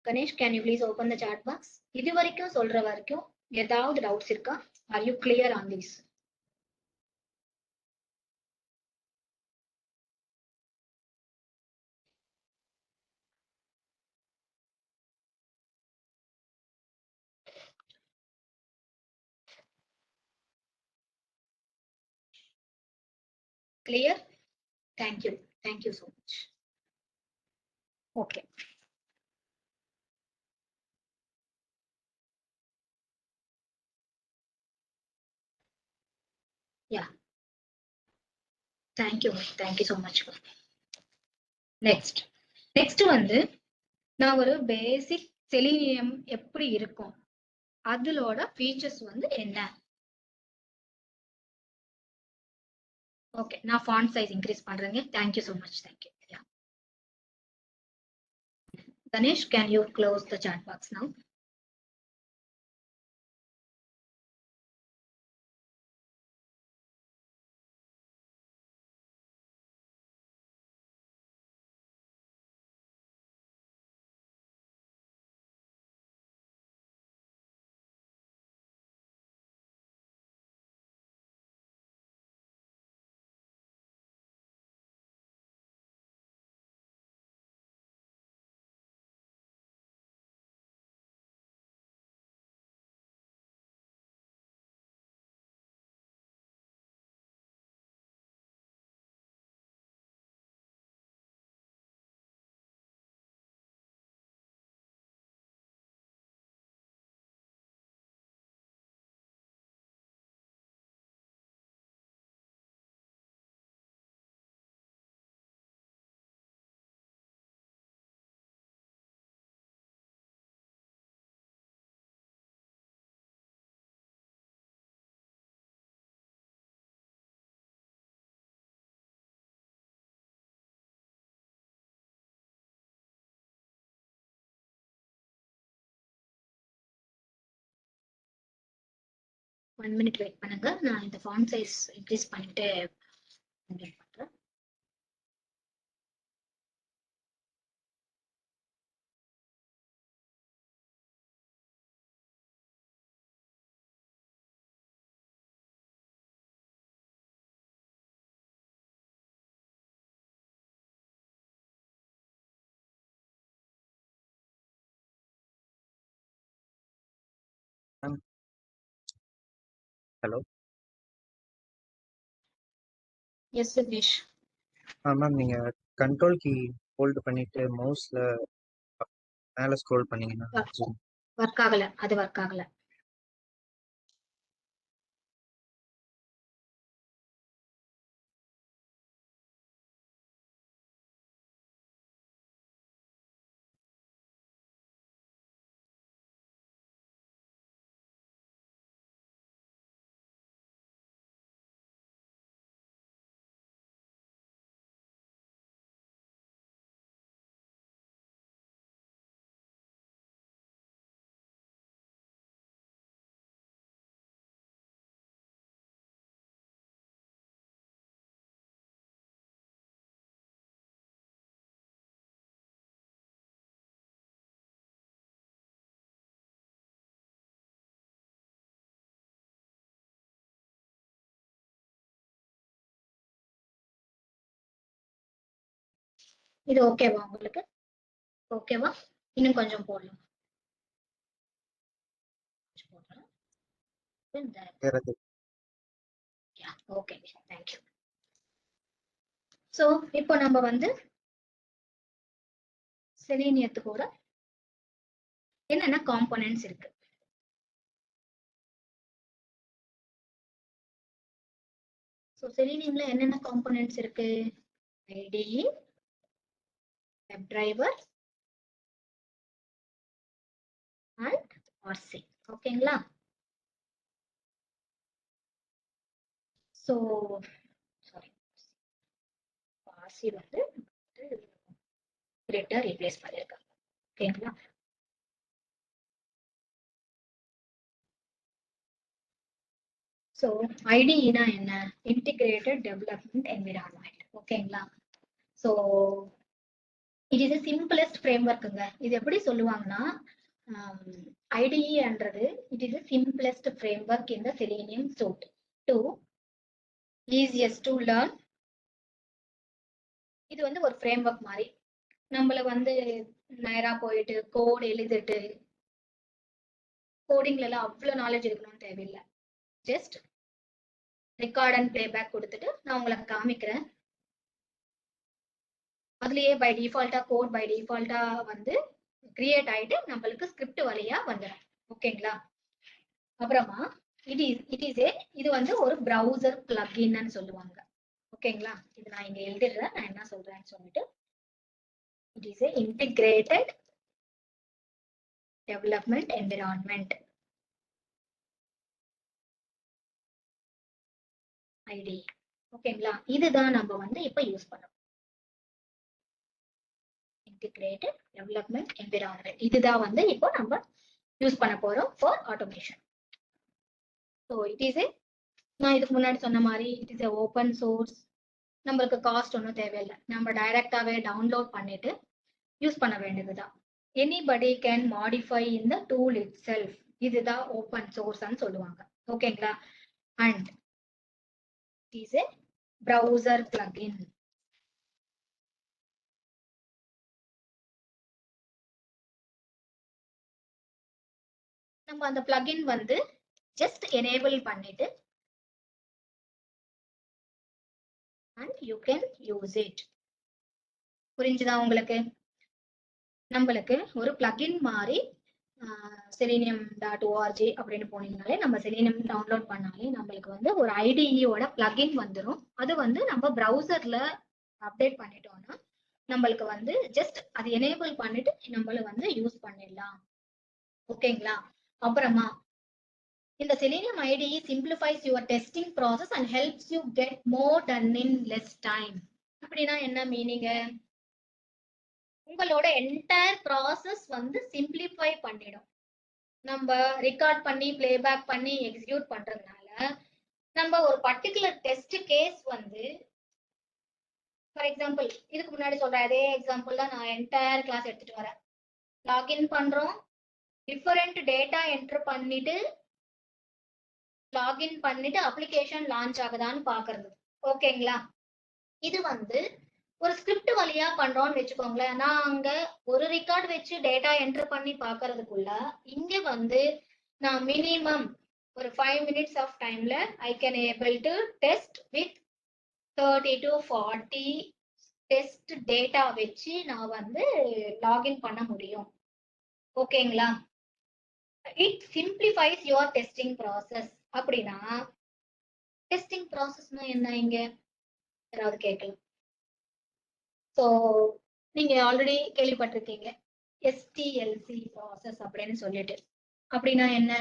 Ganesh, can you please open the chat box? இது வரைக்கும் சொல்ற வரைக்கும் ஏதாவது டவுட்ஸ் இருக்கா? Are you clear on this? Clear? Thank you. Thank you so much. Okay. Yeah. Thank you. Thank you so much. Next வந்து நான் ஒரு பேசிக் செலினியம் எப்படி இருக்கும் அதோட ஃபீச்சர்ஸ் வந்து என்ன? ஓகே, நான் ஃபாண்ட் சைஸ் இன்க்ரீஸ் பண்றேங்க. Thank you so much. Thank you. Yeah. Ganesh, can you close the chat box now? 1 minute வெயிட் பண்ணுங்க. நான் இந்த ஃபாண்ட் சைஸ் இன்க்ரீஸ் பண்ணிட்டு பண்றேன்.
Ma'am hello.
Yes Dinesh.
Ma'am நீங்கள் கண்ட்ரோல் கீ ஹோல்டு பண்ணிட்டு மவுஸில் மேலே ஸ்க்ரோல் பண்ணீங்கன்னா
ஒர்க் ஆகல, அது ஒர்க் ஆகல. இது ஓகேவா உங்களுக்கு? ஓகேவா? இன்னும் கொஞ்சம் போடலாம். Okay, thank you. சோ இப்போ நம்ம வந்து செலீனியத்துக்கூட என்னென்ன காம்போனன்ட்ஸ் இருக்கு. சோ செலீனியம்ல என்னென்ன காம்போனன்ட்ஸ் இருக்கு? IDE, WebDriver and RC. ஓகேங்களா? சோ சாரி, RC வந்து கிரிட்ட ரீப்ளேஸ் பண்ணிருக்காங்க. ஓகேங்களா? சோ IDE னா என்ன? Integrated development environment. ஓகேங்களா? சோ இட் இஸ் சிம்பிளஸ்ட் ஃப்ரேம்வொர்க்குங்க. இது எப்படி சொல்லுவாங்கன்னா, IDE-ன்றது it is simplest framework in the Selenium suite to easiest to learn. இது வந்து ஒரு ஃப்ரேம்வொர்க் மாதிரி. நம்மள வந்து நேரா போயிட்டு கோட் எழுதிட்டு கோடிங்ல எல்லாம் அவ்வளவு நாலேஜ் இருக்கணும்னு தேவையில்லை. ஜஸ்ட் ரெக்கார்ட் அண்ட் பிளேபேக் கொடுத்துட்டு நான் உங்களுக்கு காமிக்கிறேன். அதுலயே பை டிஃபால்ட்டா கோட் பை டிஃபால்ட்டா வந்து கிரியேட் ஆயிட்டு நம்மளுக்கு ஸ்கிரிப்ட் வழியா வந்துடும். ஓகேங்களா? அப்புறமா இது வந்து ஒரு பிரவுசர் பிளக்இன்னு சொல்லுவாங்க. ஓகேங்களா? இது நான் இங்க எழுதிடுறேன், நான் என்ன சொல்றேன்னு சொல்லிட்டு. It is integrated development environment ID. ஓகேங்களா? இதுதான் நம்ம வந்து இப்ப யூஸ் பண்றோம். இன்டிகிரேட்டட் டெவலப்மெண்ட் என்விரான்மெண்ட் இதுதான் வந்து இப்போ நம்ம யூஸ் பண்ண போறோம் for automation. So it is நான் இதுக்கு முன்னாடி சொன்ன மாதிரி இட் இஸ் ஓப்பன் சோர்ஸ். நம்மளுக்கு காஸ்ட் ஒன்றும் தேவையில்லை. நம்ம டைரக்டாவே டவுன்லோட் பண்ணிட்டு யூஸ் பண்ண வேண்டியதுதான். Anybody can modify in the tool it self. இதுதான் ஓப்பன் சோர்ஸ்ன்னு சொல்லுவாங்க. ஓகேங்களா? And it is A browser plugin. நம்ம அந்த பிளக்இன் வந்து ஜஸ்ட் எனேபிள் பண்ணிட்டு and you can use it. புரிஞ்சுதா உங்களுக்கு? நம்மளுக்கு ஒரு பிளக்இன் மாதிரி selenium.org அப்படின்னு போனீங்கனாலே நம்ம செலீனியம் டவுன்லோட் பண்ணாலே நம்மளுக்கு வந்து ஒரு ஐடிஇயோட பிளக்இன் வந்துடும். அது வந்து நம்ம பிரவுசர்ல அப்டேட் பண்ணிட்டோம்னா நம்மளுக்கு வந்து ஜஸ்ட் அது எனேபிள் பண்ணிட்டு நம்மள வந்து யூஸ் பண்ணிடலாம். ஓகேங்களா? அப்புறமா இந்த selenium IDE simplifies your testing process and helps you get more done in less time. அப்படின்னா என்ன மீனிங்? உங்களோட என்டையர் ப்ராசஸ் வந்து சிம்பிளிஃபை பண்ணிடும். நம்ம ரெக்கார்ட் பண்ணி பிளேபேக் பண்ணி எக்ஸிக்யூட் பண்றதுனால நம்ம ஒரு பர்டிகுலர் டெஸ்ட் கேஸ் வந்து ஃபார் எக்ஸாம்பிள் இதுக்கு முன்னாடி சொல்ற அதே எக்ஸாம்பிள் தான் நான் என்டையர் கிளாஸ் எடுத்துட்டு வரேன். லாகின் பண்றோம், டிஃபரெண்ட் டேட்டா என்டர் பண்ணிட்டு லாகின் பண்ணிட்டு அப்ளிகேஷன் லான்ச் ஆகுதான்னு பாக்குறது. ஓகேங்களா? இது வந்து ஒரு ஸ்கிரிப்ட் வழியா பண்றோம்னு வச்சுக்கோங்களேன். நான் அங்க ஒரு ரெக்கார்ட் வச்சு டேட்டா என்டர் பண்ணி பாக்குறதுக்குள்ள இங்க வந்து நான் மினிமம் ஒரு 5 minutes ஆஃப் டைம்ல I can able to test with 30 to 40 test data வச்சு நான் வந்து லாகின் பண்ண முடியும். ஓகேங்களா? It simplifies your testing process. அப்படின்னா டெஸ்டிங் ப்ராசஸ்னா என்ன இங்க யாராவது கேட்கலாம். ஸோ நீங்க ஆல்ரெடி கேள்விப்பட்டிருக்கீங்க எஸ்டிஎல்சி ப்ராசஸ் அப்படின்னு சொல்லிட்டு. அப்படின்னா என்ன?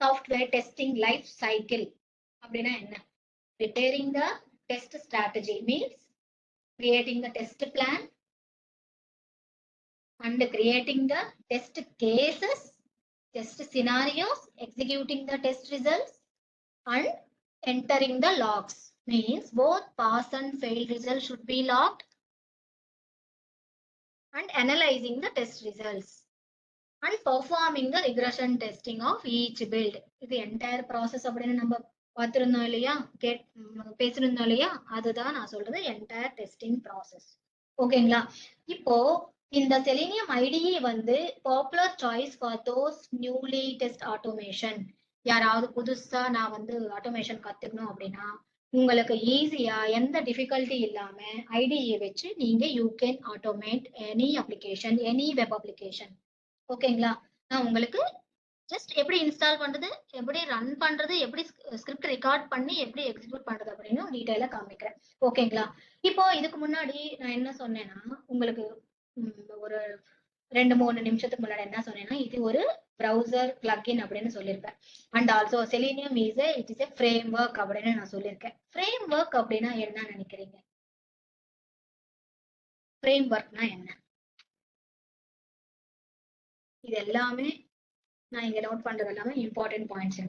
சாஃப்ட்வேர் டெஸ்டிங் லைஃப் சைக்கிள் அப்படின்னா என்ன? preparing the test strategy means creating the test plan and creating the test cases, test scenarios, executing the test results and entering the logs. Means both pass and fail results should be logged and analyzing the test results and performing the regression testing of each build. இது entire process அப்படின்னு நம்ம பார்த்திருந்தோம் இல்லையா, பேசிருந்தோம் இல்லையா, அதுதான் நான் சொல்றது entire testing process. ஓகேங்களா? இப்போ இந்த செலினியம் ஐடிஇ வந்து popular choice for those newly test automation. யாராவது புதுசா நான் வந்து ஆட்டோமேஷன் கத்துக்கணும் அப்படின்னா உங்களுக்கு ஈஸியா எந்த டிஃபிகல்ட்டி இல்லாம ஐடிஇ வச்சு நீங்க you can automate any application, any web application. ஓகேங்களா? நான் உங்களுக்கு ஜஸ்ட் எப்படி இன்ஸ்டால் பண்றது, எப்படி ரன் பண்றது, எப்படி ஸ்கிரிப்ட் ரெக்கார்ட் பண்ணி எப்படி எக்ஸிக்யூட் பண்றது அப்படின்னு டீடைலா காமிக்கிறேன். ஓகேங்களா? இப்போ இதுக்கு முன்னாடி நான் என்ன சொன்னேன்னா உங்களுக்கு ஒரு 2-3 நிமிஷத்துக்கு முன்னாடி என்ன சொன்னேன்னா இது ஒரு ப்ரௌசர் பிளக்இன் அப்படின்னு சொல்லியிருப்பேன். And also selenium it is a frame work அப்படின்னு நான் சொல்லியிருக்கேன். ஃப்ரேம் ஒர்க் அப்படின்னா என்ன நினைக்கிறீங்க? ஃப்ரேம் ஒர்க்னா என்ன? இது எல்லாமே நான் இங்க நோட் பண்றது எல்லாமே இம்பார்ட்டன்ட் பாயிண்ட்ஸ்.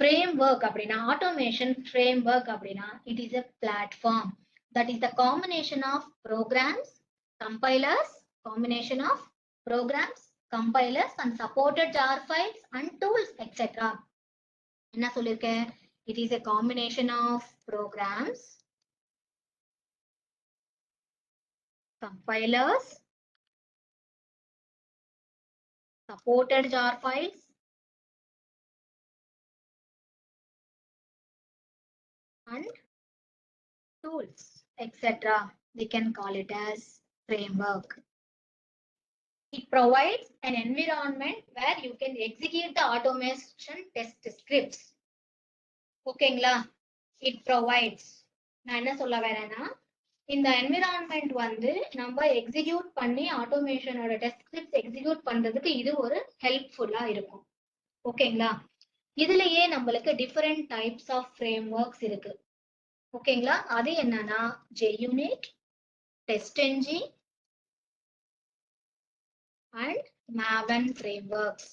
ஃப்ரேம் ஒர்க் அப்படின்னா ஆட்டோமேஷன் ஃப்ரேம் ஒர்க் அப்படின்னா it is a platform that is the combination of programs, compilers, combination of programs, compilers and supported jar files and tools etc. என்ன சொல்லிருக்கேன்? It is a combination of programs, compilers, supported jar files and tools etc. We can call it as framework. It provides an environment where you can execute the automation test scripts. ஓகேங்களா? It provides. நான் என்ன சொல்ல வரேன்னா இந்த environment வந்து நம்ம execute பண்ணி ஆட்டோமேஷனோட test scripts execute பண்றதுக்கு இது ஒரு ஹெல்ப்ஃபுல்லா இருக்கும். ஓகேங்களா? இதுலயே நம்மளுக்கு different types of frameworks இருக்கு. ஓகேங்களா? அது என்னன்னா JUnit, TestNG and Maven frameworks.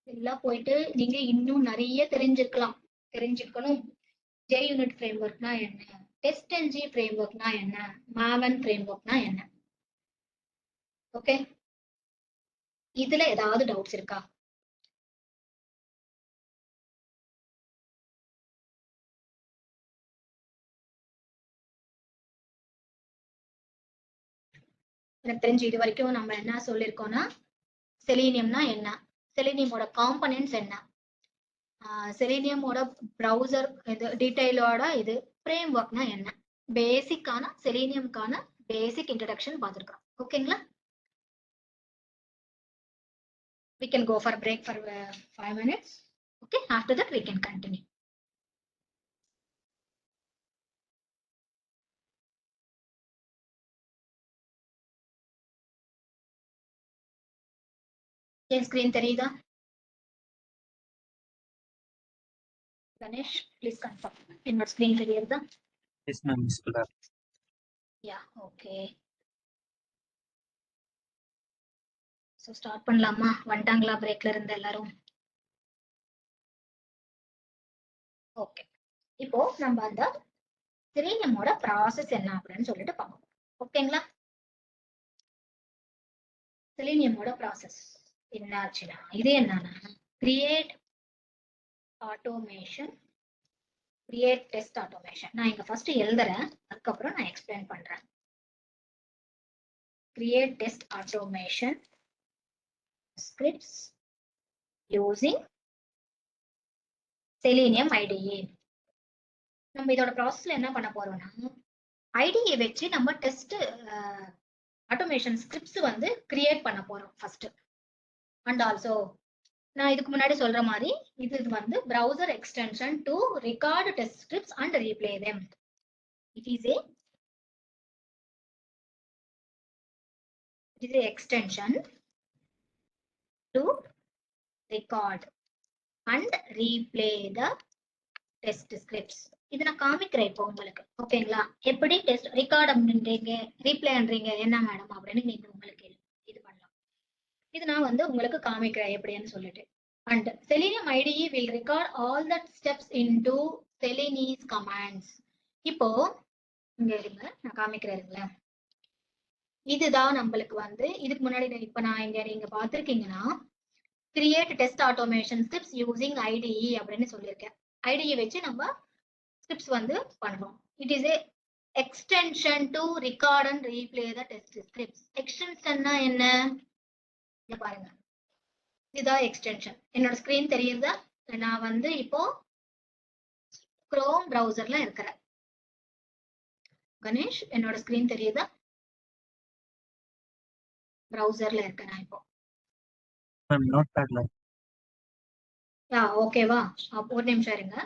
இதெல்லாம் போயிட்டு நீங்க இன்னும் நிறைய தெரிஞ்சுக்கணும். JUnit frameworkனா என்ன, TestNG frameworkனா என்ன, Maven frameworkனா என்ன. ஓகே, இதுல ஏதாவது டவுட்ஸ் இருக்கா? எனக்கு தெரிஞ்சு இது வரைக்கும் நம்ம என்ன சொல்லியிருக்கோம்னா செலினியம்னா என்ன, செலினியமோட காம்பனன்ட்ஸ் என்ன, செலினியமோட ப்ரௌசர் இது டீடைலோட இது ஃப்ரேம் ஒர்க்னா என்ன, பேசிக்கான செலினியம்கான பேசிக் இன்ட்ரடக்ஷன் பார்த்துருக்கோம். ஓகேங்களா? We can go for break for 5 minutes. Okay, after that we can continue. N screen தெரியுதா? Ganesh, please confirm. என்னோட ஸ்கிரீன் தெரியுதா?
Yes ma'am, visible.
Yeah, okay. So start பண்ணலாமா? வந்துட்டாங்களா பிரேக்ல இருந்து எல்லாரும்? ஓகே. இப்போ நம்ம அந்த செலினியமோட ப்ராசஸ் என்ன அப்படின்னு சொல்லிட்டு பார்ப்போம். ஓகேங்களா? செலினியமோட ப்ராசஸ் என்ன ஆச்சுன்னா, இது என்னன்னா create automation, create test automation. நான் இங்க ஃபர்ஸ்ட் எழுதுறேன், அதுக்கப்புறம் நான் எக்ஸ்பிளைன் பண்றேன். Create test automation scripts using Selenium IDE. நம்ம இதோட ப்ராசஸ்ல என்ன பண்ண போறோம்னா, ஐடியை வச்சு நம்ம டெஸ்ட் ஆட்டோமேஷன் ஸ்கிரிப்ட்ஸ் வந்து கிரியேட் பண்ண போறோம் ஃபர்ஸ்ட். அண்ட் ஆல்சோ நான் இதுக்கு முன்னாடி சொல்ற மாதிரி இது வந்து browser extension to record test scripts and replay them. It is a extension to record and replay the test scripts. இது நான் காமிக்கிறேன் இப்போ உங்களுக்கு. ஓகேங்களா? எப்படி டெஸ்ட் ரெக்கார்ட் அப்படின்றீங்க, ரீப்ளே பண்றீங்க என்ன மேடம் அப்படின்னு நீங்க உங்களுக்கு இது பண்ணலாம். இது நான் வந்து உங்களுக்கு காமிக்கிறேன் எப்படின்னு சொல்லிட்டு. And Selenium IDE will record all the steps into Selenium commands. இப்போ இங்க இருங்க, நான் காமிக்கிறேன். இதுதான் நம்மளுக்கு வந்து இதுக்கு முன்னாடி இப்ப நான் இங்க நீங்க பாத்திருக்கீங்கன்னா create test automation scripts using IDE அப்படின்னு சொல்லியிருக்கேன். ஐடியை வச்சு நம்ம ஸ்கிரிப்ட்ஸ் வந்து பண்றோம். It is a extension to record and replay the test scripts. எக்ஸ்டென்ஷன்னா என்ன? இங்க பாருங்க, இதுதான் எக்ஸ்டென்ஷன். என்னோட ஸ்கிரீன் தெரியுதா? நான் வந்து இப்போ குரோம் பிரவுசர்ல இருக்கிறேன். கணேஷ், என்னோட ஸ்கிரீன் தெரியுதா? பிரவுசர்ல இருக்கேன் நான் இப்போ.
நோட்பேட்ல.
ஓகேவா? ஒரு நிமிஷம் இருங்க.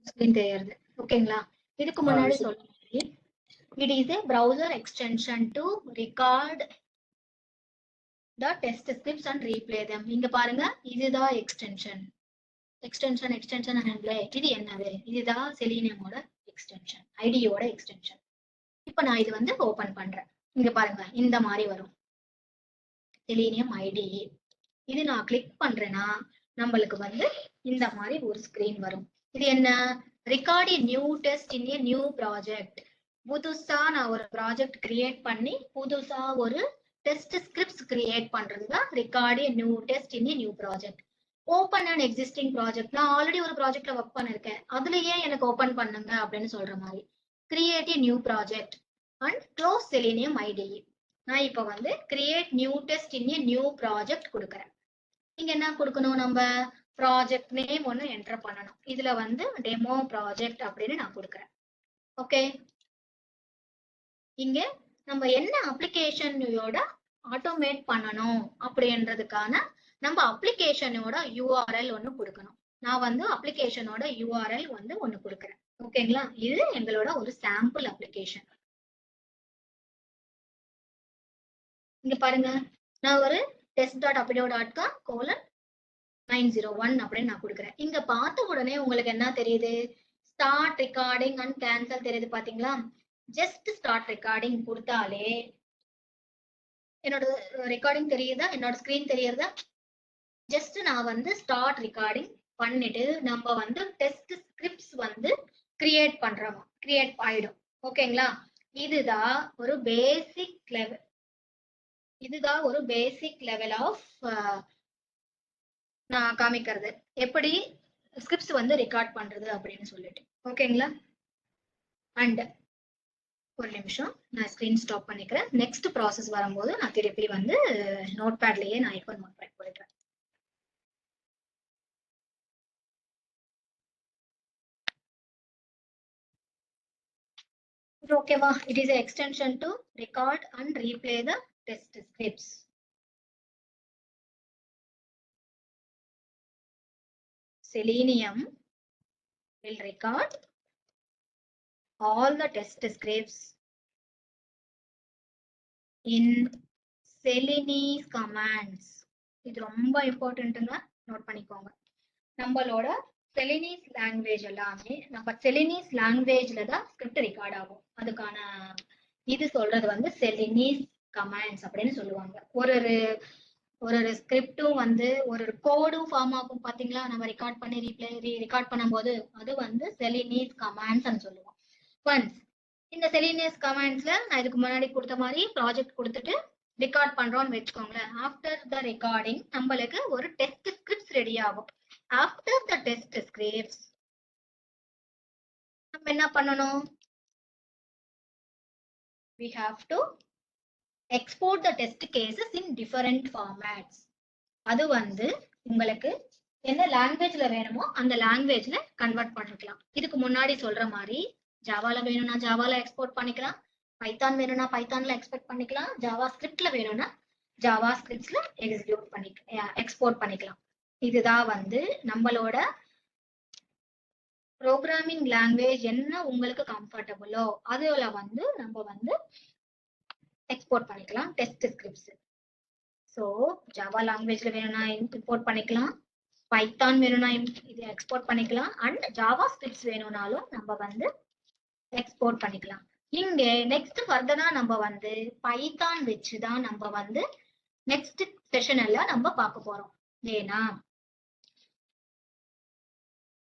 ஸ்கிரீன் தெரியுது. ஓகேங்களா? இதுக்கு முன்னாடி சொல்ற மாதிரி it is a browser extension to record the test scripts and replay them. இங்க பாருங்க, இதுதான் எக்ஸ்டென்ஷன். எக்ஸ்டென்ஷன் இது என்னது? இதுதான் செலினியமோட எக்ஸ்டென்ஷன், ஐடியோட எக்ஸ்டென்ஷன். இப்போ நான் இது வந்து ஓபன் பண்றேன். இங்க பாருங்க, இந்த மாதிரி வரும் செலினியம் IDE. இது நான் கிளிக் பண்றேன்னா நம்மளுக்கு வந்து இந்த மாதிரி ஒரு ஸ்கிரீன் வரும். இது என்ன? Record a new test in a new project. புதுசா நான் ஒரு ப்ராஜெக்ட் கிரியேட் பண்ணி புதுசா ஒரு டெஸ்ட் ஸ்கிரிப்ட்ஸ் கிரியேட் பண்றதுதான் record a new test in a new project. Open and existing project. நான் ஆல்ரெடி ஒரு ப்ராஜெக்ட்ல ஒர்க் பண்ணிருக்கேன், அதுலயே எனக்கு ஓபன் பண்ணுங்க அப்படின்னு சொல்ற மாதிரி. Create a new project and close selenium IDE. நான் இப்ப வந்து create new test in a new project கொடுக்குறேன். இங்க என்ன கொடுக்கணும்? நம்ம ப்ராஜெக்ட் நேம் ஒன்னு என்டர் பண்ணணும். இதுல வந்து டெமோ ப்ராஜெக்ட் அப்படின்னு நான் கொடுக்குறேன். ஓகே. இங்க நம்ம என்ன அப்ளிகேஷனோட ஆட்டோமேட் பண்ணணும் அப்படின்றதுக்கான நம்ம அப்ளிகேஷனோட URL ஒன்னு கொடுக்கணும். நான் வந்து அப்ளிகேஷனோட URL வந்து ஒன்னு கொடுக்குறேன். ஓகேங்களா? இது எங்களோட ஒரு சாம்பிள் அப்ளிகேஷன். இங்க பாருங்க, நான் ஒரு test.appido.com:901 அப்படின்னு நான் கொடுக்குறேன். இங்க பார்த்த உடனே உங்களுக்கு என்ன தெரியுது? ஸ்டார்ட் ரெக்கார்டிங் அண்ட் கேன்சல் தெரியுது பாத்தீங்களா? ஜஸ்ட் ஸ்டார்ட் ரெக்கார்டிங் கொடுத்தாலே என்னோட ரெக்கார்டிங் தெரியுதா? என்னோட ஸ்கிரீன் தெரியுதா? ஜஸ்ட் நான் வந்து ஸ்டார்ட் ரெக்கார்டிங் பண்ணிட்டு நம்ம வந்து டெஸ்ட் ஸ்கிரிப்ட்ஸ் வந்து கிரியேட் பண்றோம், கிரியேட் ஆயிடும். ஓகேங்களா? இதுதான் ஒரு பேசிக் லெவல். இதுதான் ஒரு பேசிக் லெவல் ஆஃப் நான் காமிக்கிறது எப்படி ஸ்கிரிப்ட்ஸ் வந்து ரெக்கார்ட் பண்றது அப்படின்னு சொல்லிட்டு. ஓகேங்களா? அண்ட் ஒரு நிமிஷம் நான் ஸ்கிரீன் ஸ்டாப் பண்ணிக்கிறேன். நெக்ஸ்ட் ப்ராசஸ் வரும்போது நான் திருப்பி வந்து நோட்பேட்லயே நான் இப்போ நோட்பேட் போயிடுறேன். Okay, wow. It is an extension to record and replay the test scripts. Selenium will record all the test scripts in Selenium commands. இது ரொம்ப இம்பார்ட்டன்ட்டுங்க, நோட் பண்ணிக்கோங்க. நம்மளோட செலினிஸ் லாங்குவேஜ் எல்லாமே நம்ம செலினிஸ் லாங்குவேஜ்ல தான் ஸ்கிரிப்ட் ரெக்கார்ட் ஆகும். அதுக்கான இது சொல்றது வந்து செலினிஸ் கமாண்ட்ஸ் அப்படின்னு சொல்லுவாங்க. ஒரு ஒரு ஸ்கிரிப்டும் வந்து ஒரு கோடும் ஃபார்ம் ஆகும் பாத்தீங்களா, நம்ம ரெக்கார்ட் பண்ணி ரெக்கார்ட் பண்ணும்போது அது வந்து செலினிஸ் கமாண்ட்ஸ் சொல்லுவோம். ஒன்ஸ் இந்த செலினியஸ் கமாண்ட்ஸ்ல நான் இதுக்கு முன்னாடி கொடுத்த மாதிரி ப்ராஜெக்ட் கொடுத்துட்டு ரெக்கார்ட் பண்றோம்னு வச்சுக்கோங்களேன். ஆஃப்டர் த ரெக்கார்டிங் நம்மளுக்கு ஒரு டெஸ்ட் ஸ்கிரிப்ட்ஸ் ரெடி ஆகும். ஆஃப்டர் த டெஸ்ட் ஸ்கிரிப்ட்ஸ் நம்ம என்ன பண்ணணும்? we have to export the test cases in different formats. அது வந்து உங்களுக்கு என்ன லாங்குவேஜ்ல வேணுமோ அந்த லாங்குவேஜ்ல கன்வெர்ட் பண்ணிக்கலாம். இதுக்கு முன்னாடி சொல்ற மாதிரி ஜாவால வேணும்னா ஜாவால எக்ஸ்போர்ட் பண்ணிக்கலாம், பைத்தான் வேணும்னா பைத்தான்ல எக்ஸ்போர்ட் பண்ணிக்கலாம், ஜாவா ஸ்கிரிப்ட்ல வேணும்னா ஜாவா ஸ்கிரிப்ட்ஸ்ல எக்ஸ்போர்ட் பண்ணிக்கலாம். இதுதான் வந்து நம்மளோட ப்ரோக்ராமிங் லாங்குவேஜ் என்ன உங்களுக்கு கம்ஃபர்டபுளோ அதுல வந்து நம்ம வந்து எக்ஸ்போர்ட் பண்ணிக்கலாம் டெஸ்ட் ஸ்கிரிப்ட்ஸ். ஸோ ஜாவா லாங்குவேஜ்ல வேணும்னா இம்போர்ட் பண்ணிக்கலாம், பைத்தான் வேணும்னா இது எக்ஸ்போர்ட் பண்ணிக்கலாம், அண்ட் ஜாவா ஸ்கிரிப்ட்ஸ் வேணும்னாலும் நம்ம வந்து எக்ஸ்போர்ட் பண்ணிக்கலாம். இங்க நெக்ஸ்ட் ஃபர்தரா நம்ம வந்து பைத்தான் வச்சுதான் நம்ம வந்து நெக்ஸ்ட் செஷன் எல்லாம் நம்ம பார்க்க போறோம். ஏன்னா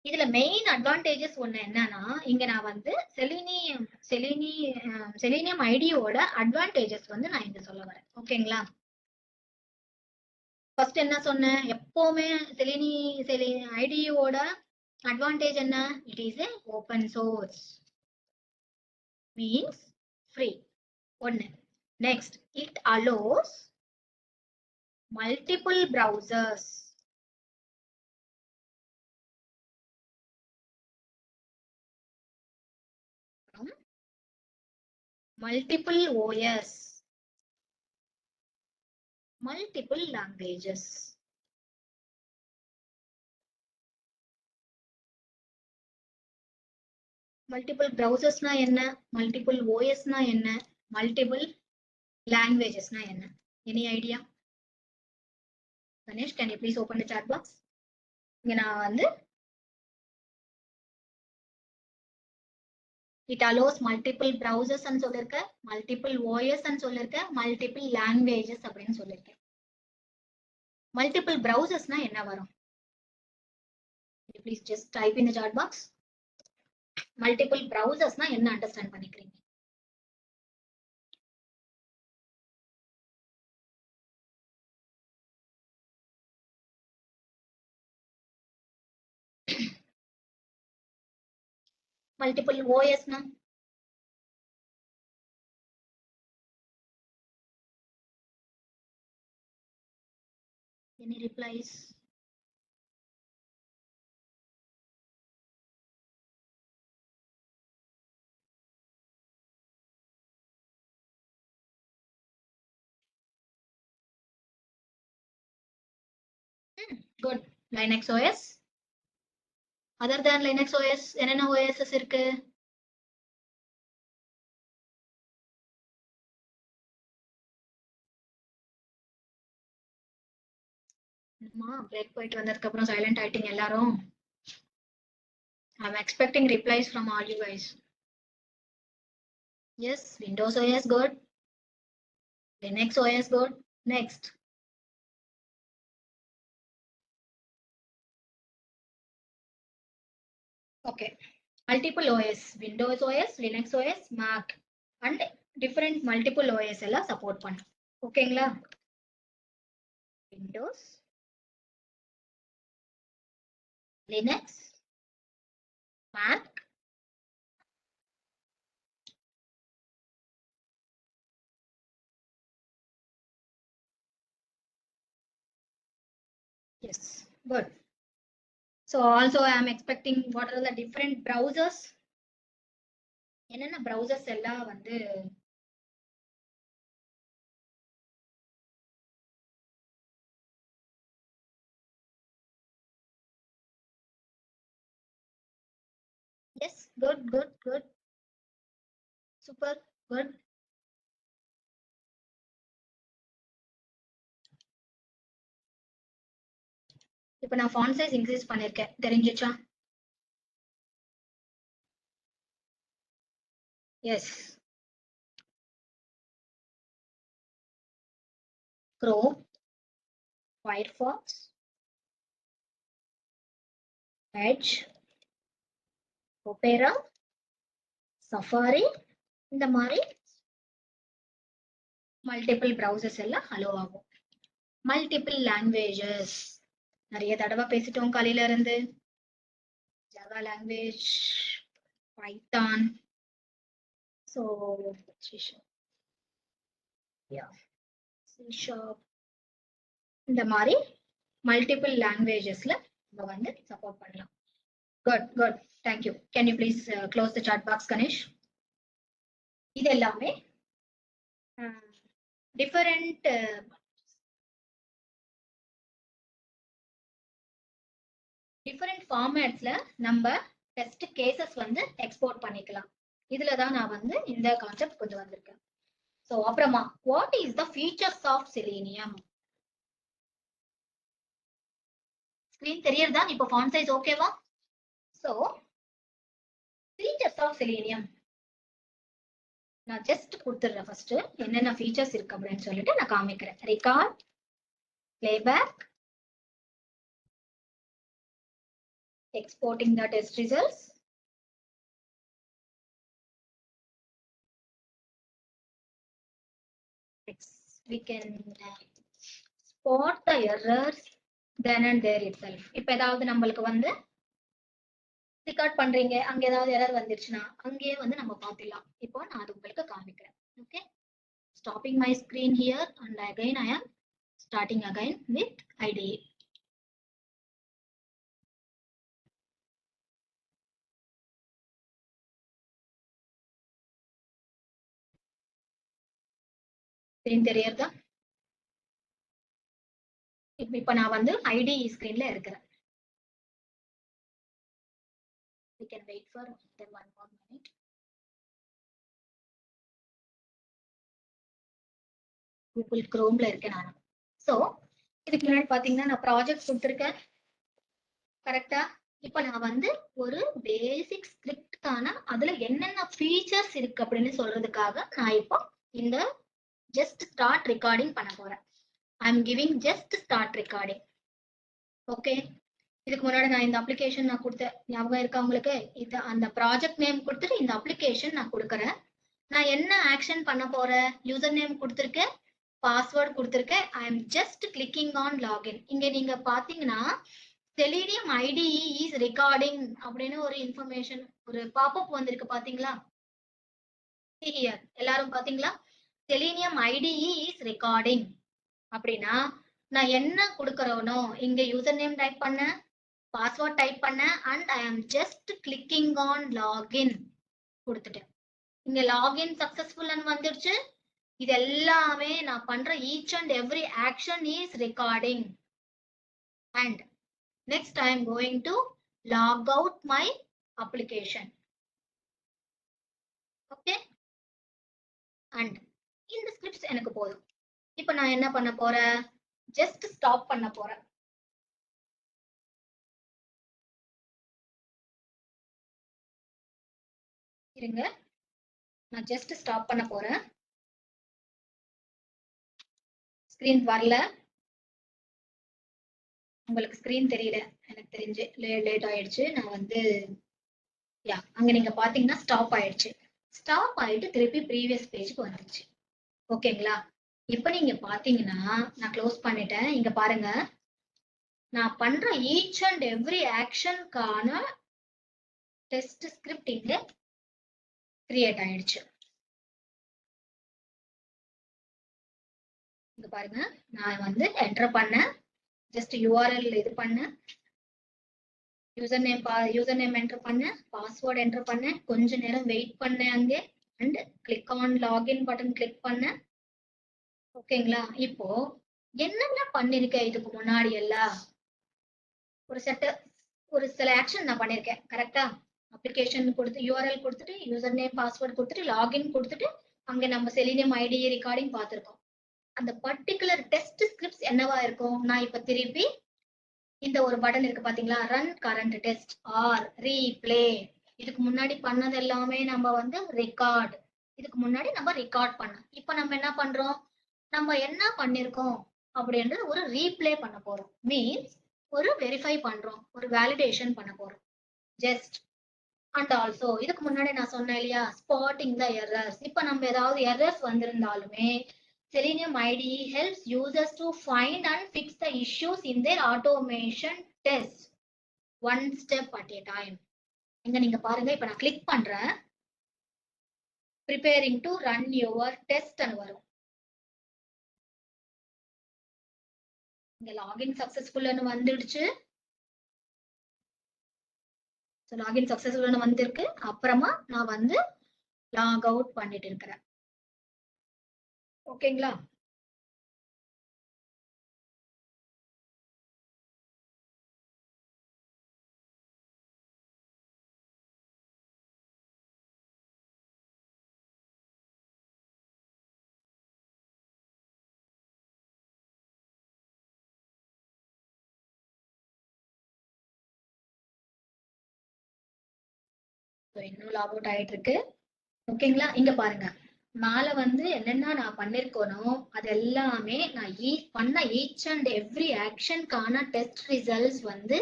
இதுல மெயின் அட்வான்டேஜஸ் ஒண்ணு என்னன்னா, இங்க நான் வந்து செலினியம் ஐடியோட அட்வான்டேஜஸ் வந்து நான் இங்க சொல்ல வரேன். ஓகேங்களா? ஃபர்ஸ்ட் என்ன சொன்னேன், எப்பவுமே ஐடியோட அட்வான்டேஜ் என்ன? It is a open source, means free. ஒன்னு. Next, it allows multiple browsers. Multiple OS, multiple languages. Multiple browsers na enna, multiple OS na enna, multiple languages na enna? Any idea? Ganesh, can you please open the chat box? இங்க நான் வந்து it allows multiple browsers ன்னு சொல்லிருக்கேன், multiple OS ன்னு சொல்லிருக்கேன், multiple languages அப்படின்னு சொல்லிருக்கேன். Multiple browsers na என்ன வரும்? Please just type in the chat box. Multiple browsers na என்ன அண்டர்ஸ்டாண்ட் பண்ணிக்கிறீங்க? Multiple OS na? Any replies? Good. Linux OS. Other than Linux OS, என்னென்ன OSs இருக்கு? பிரேக் போயிட்டு வந்ததுக்கு அப்புறம் சைலண்ட் ஆயிட்டீங்க எல்லாரும். I'm expecting replies from all you guys. Yes, Windows OS good. Linux OS good. Next. Okay. Multiple OS, Windows OS, Linux OS, Mac and different multiple OS எல்லாம் support பண்ணும். ஓகேங்களா? Windows, Linux, Mac, yes, good. So also I am expecting what are the different browsers? என்னென்ன browsers எல்லாம் வந்து yes good good good super good. இப்போ நான் font size increase பண்ணிருக்கேன், தெரிஞ்சுச்சா? Yes. Chrome, Firefox, Edge, Opera, Safari, இந்த மாதிரி multiple browsers எல்லாம் அலோ ஆகும். மல்டிபிள் லாங்குவேஜஸ் நிறைய தடவை பேசிட்டோம் காலையில இருந்து. ஜாவா லாங்குவேஜ், பைத்தான், ஸோ இந்த மாதிரி மல்டிபிள் லாங்குவேஜஸ்ல நம்ம வந்து சப்போர்ட் பண்ணலாம். Good good, thank you. Can you please close the chat box Ganesh? இது எல்லாமே டிஃபரெண்ட் டிஃபரெண்ட் ஃபார்மேட்ஸ்ல நம்ம டெஸ்ட் கேசஸ் வந்து எக்ஸ்போர்ட் பண்ணிக்கலாம். இதுல தான் நான் வந்து இந்த கான்செப்ட் கொண்டு வந்திருக்கேன். ஸோ அப்புறமா what is the features of Selenium? Screen தெரியறதா? இப்போ ஃபாண்ட் சைஸ் ஓகேவா? ஸோ ஃபீச்சர்ஸ் ஆஃப் செலீனியம் நான் ஜஸ்ட் கொடுத்துடுறேன். ஃபர்ஸ்ட் என்னென்ன ஃபீச்சர்ஸ் இருக்கு அப்படின்னு சொல்லிட்டு நான் காமிக்கிறேன். Record, playback, exporting the test results, we can spot the errors then and there itself. இப்போ ஏதாவது நம்மளுக்கு வந்து ரெக்கார்ட் பண்றீங்க, அங்க ஏதாவது எரர் வந்துருச்சுன்னா அங்கேயே வந்து நம்ம பார்த்துடலாம். இப்போ நான் அது உங்களுக்கு காமிக்கிறேன். Okay, stopping my screen here and again I am starting again with IDE. Screen தெரியறதா? இப்போ நான் வந்து IDE ஸ்கிரீன்ல இருக்கிறேன். We can wait for one more minute. Google Chromeல இருக்கேன் நான். ஸோ இதுக்கு முன்னாடி பாத்தீங்கன்னா நான் ப்ராஜெக்ட் கொடுத்துருக்கேன், கரெக்டா? இப்போ நான் வந்து ஒரு பேசிக் ஸ்கிரிப்டுக்கான அதுல என்னென்ன ஃபீச்சர்ஸ் இருக்கு அப்படின்னு சொல்றதுக்காக நான் இப்போ இந்த ஜஸ்ட் ஸ்டார்ட் ரெக்கார்டிங் பண்ண போறேன். I am giving just start recording. Okay, இதுக்கு முன்னாடி நான் இந்த அப்ளிகேஷன் நான் கொடுத்தேன், ஞாபகம் இருக்கா உங்களுக்கு? இது அந்த ப்ராஜெக்ட் நேம் கொடுத்துட்டு இந்த அப்ளிகேஷன் நான் கொடுக்குறேன். நான் என்ன ஆக்ஷன் பண்ண போறேன்? யூசர் நேம் கொடுத்துருக்கேன், பாஸ்வேர்ட் கொடுத்துருக்கேன். I am just clicking on login. இங்க நீங்க பாத்தீங்கன்னா செலீனியம் IDE இஸ் ரெக்கார்டிங் அப்படின்னு ஒரு இன்ஃபர்மேஷன், ஒரு பாப்அப் வந்திருக்கு, பாத்தீங்களா? எல்லாரும் பாத்தீங்களா? செலீனியம் IDE இஸ் ரெக்கார்டிங் அப்படின்னா நான் என்ன கொடுக்கறவனோ இங்க யூசர் நேம் டைப் பண்ண, பாஸ்வேர்ட் டைப் பண்ண, அண்ட் ஐ ஆம் ஜஸ்ட் கிளிக்கிங் ஆன் லாகின் கொடுத்துட்டேன். இங்க லாகின் சக்சஸ்ஃபுல் வந்துருச்சு. இது எல்லாமே நான் பண்ற each and every action is recording. And next I am going to log out my application. Okay, and இந்த ஸ்கிரிப்ட்ஸ் எனக்கு போதும். இப்போ நான் என்ன பண்ண போறேன்? ஜஸ்ட் ஸ்டாப் பண்ண போறேன். இருங்க, நான் ஜஸ்ட் ஸ்டாப் பண்ண போறேன். ஸ்கிரீன் வரல, உங்களுக்கு ஸ்கிரீன் தெரியல, எனக்கு தெரிஞ்சு லேட் ஆயிடுச்சு. நான் வந்து அங்க நீங்க பாத்தீங்கன்னா ஸ்டாப் ஆயிடுச்சு. ஸ்டாப் ஆயிட்டு திருப்பி ப்ரீவியஸ் பேஜ்க்கு வந்துருச்சு. ஓகேங்களா? இப்போ நீங்க பாத்தீங்கன்னா நான் க்ளோஸ் பண்ணிட்டேன். இங்க பாருங்க, நான் பண்ற ஈச் அண்ட் எவ்ரி ஆக்ஷனுக்கான டெஸ்ட் ஸ்கிரிப்ட் இங்க கிரியேட் ஆயிடுச்சு. இங்க பாருங்க, நான் வந்து என்டர் பண்ண, ஜஸ்ட் URL இது பண்ண, யூசர் நேம் என்டர் பண்ணேன், பாஸ்வேர்ட் என்டர் பண்ணேன், கொஞ்ச நேரம் வெயிட் பண்ணேன் அங்கே and click on login button click பண்ணேன். ஓகேங்களா? இப்போ என்னென்ன பண்ணிருக்கேன் இதுக்கு முன்னாடி எல்லாம் ஒரு சில ஆக்ஷன் நான் பண்ணிருக்கேன். கரெக்டா? அப்ளிகேஷன் கொடுத்து யூஆர்எல் கொடுத்துட்டு யூசர் நேம் பாஸ்வேர்ட் கொடுத்துட்டு லாகின் கொடுத்துட்டு அங்க நம்ம செலினியம் ஐடி ரெக்கார்டிங் பார்த்திருக்கோம். அந்த பர்டிகுலர் டெஸ்ட் ஸ்கிரிப்ட்ஸ் என்னவா இருக்கும்? நான் இப்ப திருப்பி இந்த ஒரு பட்டன் இருக்கு பாத்தீங்களா, run current test or replay. இதுக்கு முன்னாடி பண்ணது எல்லாமே நம்ம வந்து ரெக்கார்ட். இதுக்கு முன்னாடி நம்ம ரெக்கார்ட் பண்ணோம். இப்ப நம்ம என்ன பண்றோம்? நம்ம என்ன பண்ணிருக்கோம் அப்படின்றது ஒரு ரீப்ளே பண்ண போறோம். மீன்ஸ் ஒரு வெரிஃபை பண்றோம், ஒரு வேலிடேஷன் பண்ண போறோம். ஜஸ்ட் அண்ட் ஆல்சோ இதுக்கு முன்னாடி நான் சொன்னேன் இல்லையா, ஸ்பாட்டிங் த எரர்ஸ். இப்ப நம்ம ஏதாவது errors வந்திருந்தாலுமே Selenium IDE helps users to find and fix the issues in their automation test one step at a time. இங்க நீங்க பாருங்க, இப்ப நான் கிளிக் பண்றேன், preparing to run your test ன்னு வரும். இங்க லாகின் சக்சஸ்ஃபுல்னு வந்துடுச்சு. லாகின் சக்சஸ்ஃபுல்னு வந்திருக்கு. அப்புறமா நான் வந்து லாக் அவுட் பண்ணிட்டு இருக்கிறேன். ஓகேங்களா? இன்னும் லாக் அவுட் ஆயிட்டு இருக்கு. ஓகேங்களா? இங்க பாருங்க, மேல வந்து என்னென்ன நான் பண்ணிருக்கனோ அது எல்லாமே நான் பண்ண ஈச் அண்ட் எவ்ரி ஆக்ஷனுக்கான டெஸ்ட் ரிசல்ட்ஸ் வந்து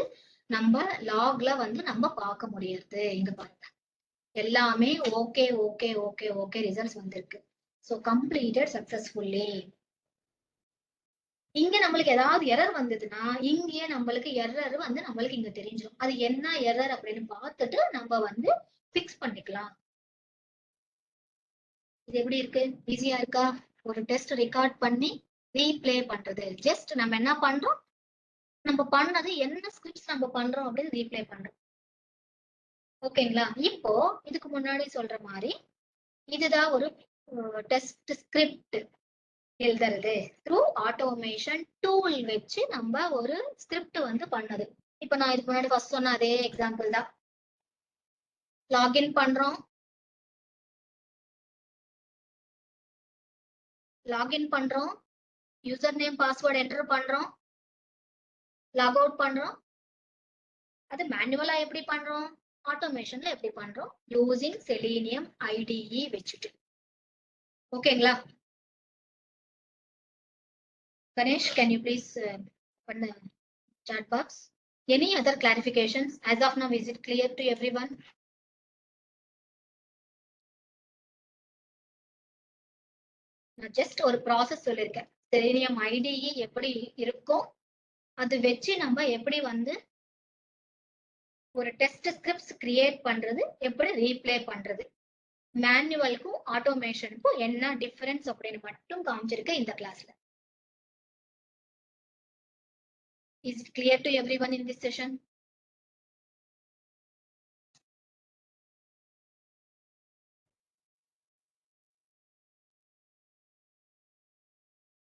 நம்ம லாக்ல வந்து நம்ம பார்க்க முடியுது. இங்க பாருங்க, எல்லாமே okay okay okay okay results வந்திருக்கு. So completed successfully. இங்க நம்மளுக்கு ஏதாவது எரர் வந்ததுன்னா இங்கேயே நம்மளுக்கு எரர் வந்து நம்மளுக்கு இங்க தெரிஞ்சிடும். அது என்ன எரர் அப்படின்னு பார்த்துட்டு நம்ம வந்து ஃபிக்ஸ் பண்ணிக்கலாம். இது எப்படி இருக்கு? ஈஸியா இருக்கா? ஒரு டெஸ்ட் ரெக்கார்ட் பண்ணி ரீப்ளே பண்றது. ஜஸ்ட் நம்ம என்ன பண்றோம், நம்ம பண்ணது என்ன ஸ்கிரிப்ட்ஸ் நம்ம பண்றோம் அப்படின்னு ரீப்ளே பண்றோம். ஓகேங்களா? இப்போ இதுக்கு முன்னாடி சொல்ற மாதிரி இதுதான் ஒரு டெஸ்ட் ஸ்கிரிப்ட் எழுதுறது த்ரூ ஆட்டோமேஷன் டூல் வச்சு நம்ம ஒரு ஸ்கிரிப்ட் வந்து பண்ணது. இப்போ நான் இதுக்கு முன்னாடி ஃபர்ஸ்ட் சொன்ன அதே எக்ஸாம்பிள் தான். லாகின் பண்றோம், யூசர் நேம் பாஸ்வேர்ட் என்டர் பண்றோம், லாக் அவுட் பண்றோம். அது மேனுவலா எப்படி பண்றோம், ஆட்டோமேஷன்ல எப்படி பண்றோம், யூசிங் செலீனியம் ஐடிஇ வச்சுட்டு. ஓகேங்களா? Ganesh, can you please open the chat box? Any other clarifications? As of now, is it clear to everyone? நான் ஜஸ்ட் ஒரு ப்ராசஸ் சொல்லியிருக்கேன். செலீனியம் ஐடிஇ எப்படி இருக்கும், அது வச்சு நம்ம எப்படி வந்து ஒரு டெஸ்ட் ஸ்கிரிப்ட்ஸ் கிரியேட் பண்றது, எப்படி ரீப்ளே பண்றது, மேனுவலுக்கும் ஆட்டோமேஷனுக்கும் என்ன டிஃபரன்ஸ் அப்படின்னு மட்டும் காமிச்சிருக்க இந்த கிளாஸ்ல. Is it clear to everyone in this session?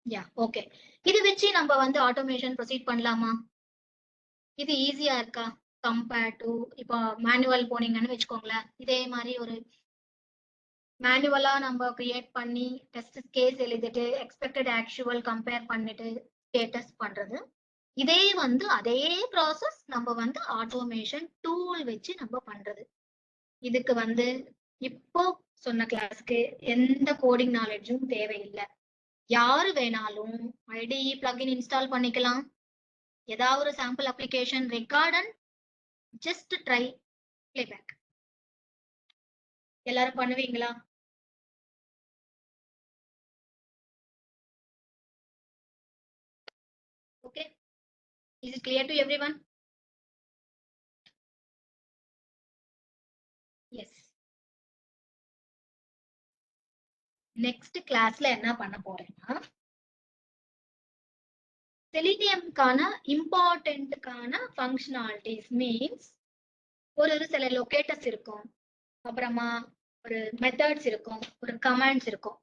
Yeah, okay. இது வச்சு நம்ம வந்து ஆட்டோமேஷன் ப்ரொசீட் பண்ணலாமா? இது ஈஸியா இருக்கா கம்பேர் டு இப்போ மேனுவல் போனீங்கன்னு வச்சுக்கோங்களேன். இதே மாதிரி ஒரு மேனுவலா நம்ம கிரியேட் பண்ணி டெஸ்ட் கேஸ் எழுதிட்டு எக்ஸ்பெக்டட் ஆக்சுவல் கம்பேர் பண்ணிட்டு ஸ்டேட்டஸ் பண்றது. இதே வந்து அதே ப்ராசஸ் நம்ம வந்து ஆட்டோமேஷன் டூல் வச்சு நம்ம பண்றது. இதுக்கு வந்து இப்போ சொன்ன கிளாஸ்க்கு எந்த கோடிங் நாலேஜும் தேவையில்லை. யாரு வேணாலும் ஐடிஇ பிளகின் இன்ஸ்டால் பண்ணிக்கலாம். ஏதாவது ஒரு sample application record and just try playback. எல்லாரும் பண்ணுவீங்களா? Okay, is it clear to everyone? Yes. Next கிளாஸ்ல என்ன பண்ண போறேன்னா, செலினியம்கான இம்பார்ட்டன்ட்கான ஃபங்க்ஷனாலிட்டிஸ் மீன்ஸ் ஒரு சில லொகேட்டர்ஸ் இருக்கும், அப்புறமா ஒரு மெத்தட்ஸ் இருக்கும், ஒரு கமாண்ட்ஸ் இருக்கும்.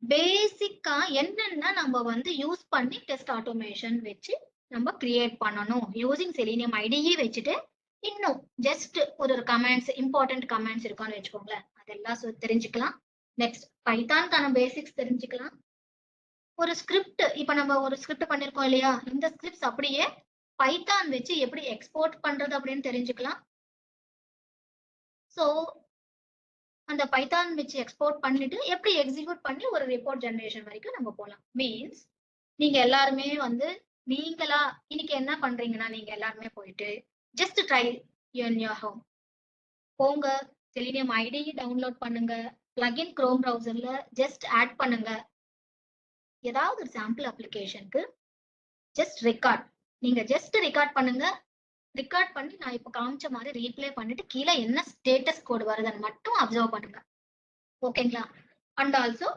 பேசிக்கா என்னென்ன நம்ம வந்து யூஸ் பண்ணி டெஸ்ட் ஆட்டோமேஷன் வச்சு நம்ம கிரியேட் பண்ணணும் யூசிங் செலினியம் ஐடியே வச்சுட்டு இன்னும் ஜஸ்ட் ஒரு கமாண்ட்ஸ் இம்பார்ட்டன்ட் கமாண்ட்ஸ் இருக்கான்னு வச்சுக்கோங்களேன், அதெல்லாம் தெரிஞ்சுக்கலாம். நெக்ஸ்ட் பைத்தான்கான பேசிக்ஸ் தெரிஞ்சுக்கலாம். ஒரு ஸ்கிரிப்ட் இப்ப நம்ம ஒரு ஸ்கிரிப்ட் பண்ணிருக்கோம் இல்லையா, இந்த ஸ்கிரிப்ட்ஸ் அப்படியே பைத்தான் வச்சு எப்படி எக்ஸ்போர்ட் பண்றது அப்படின்னு தெரிஞ்சுக்கலாம். ஸோ அந்த பைத்தான் வச்சு எக்ஸ்போர்ட் பண்ணிட்டு எப்படி எக்ஸிக்யூட் பண்ணி ஒரு ரிப்போர்ட் ஜெனரேஷன் வரைக்கும் நம்ம போகலாம். மீன்ஸ் நீங்க எல்லாருமே வந்து நீங்களா இன்னைக்கு என்ன பண்றீங்கன்னா, நீங்க எல்லாருமே போயிட்டு just try in your home போங்க, செலினியம் ஐடி டவுன்லோட் பண்ணுங்க, பிளகின் குரோம் ப்ரௌசர்ல ஜஸ்ட் ஆட் பண்ணுங்க, ஏதாவது ஒரு சாம்பிள் அப்ளிகேஷனுக்கு ஜஸ்ட் ரெக்கார்ட், நீங்க ஜஸ்ட் ரெக்கார்ட் பண்ணுங்க. ரெக்கார்ட் பண்ணி நான் இப்ப காமிச்ச மாதிரி ரீப்ளே பண்ணிட்டு கீழே என்ன ஸ்டேட்டஸ் கோடு வருதுன்னு மட்டும் அப்சர்வ் பண்ணுங்க. ஓகேங்களா? அண்ட் ஆல்சோ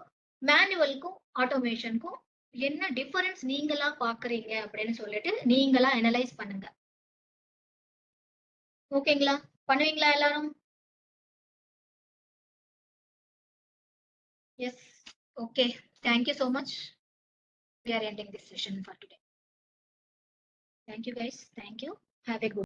மேனுவலுக்கும் ஆட்டோமேஷனுக்கும் என்ன டிஃபரன்ஸ் நீங்களா பாக்குறீங்க அப்படின்னு சொல்லிட்டு நீங்களா அனலைஸ் பண்ணுங்க. ஓகேங்களா? பண்ணுவீங்களா எல்லாரும்? Yes. Okay. Thank you so much. We are ending this session for today. Thank you guys. Thank you. Have a good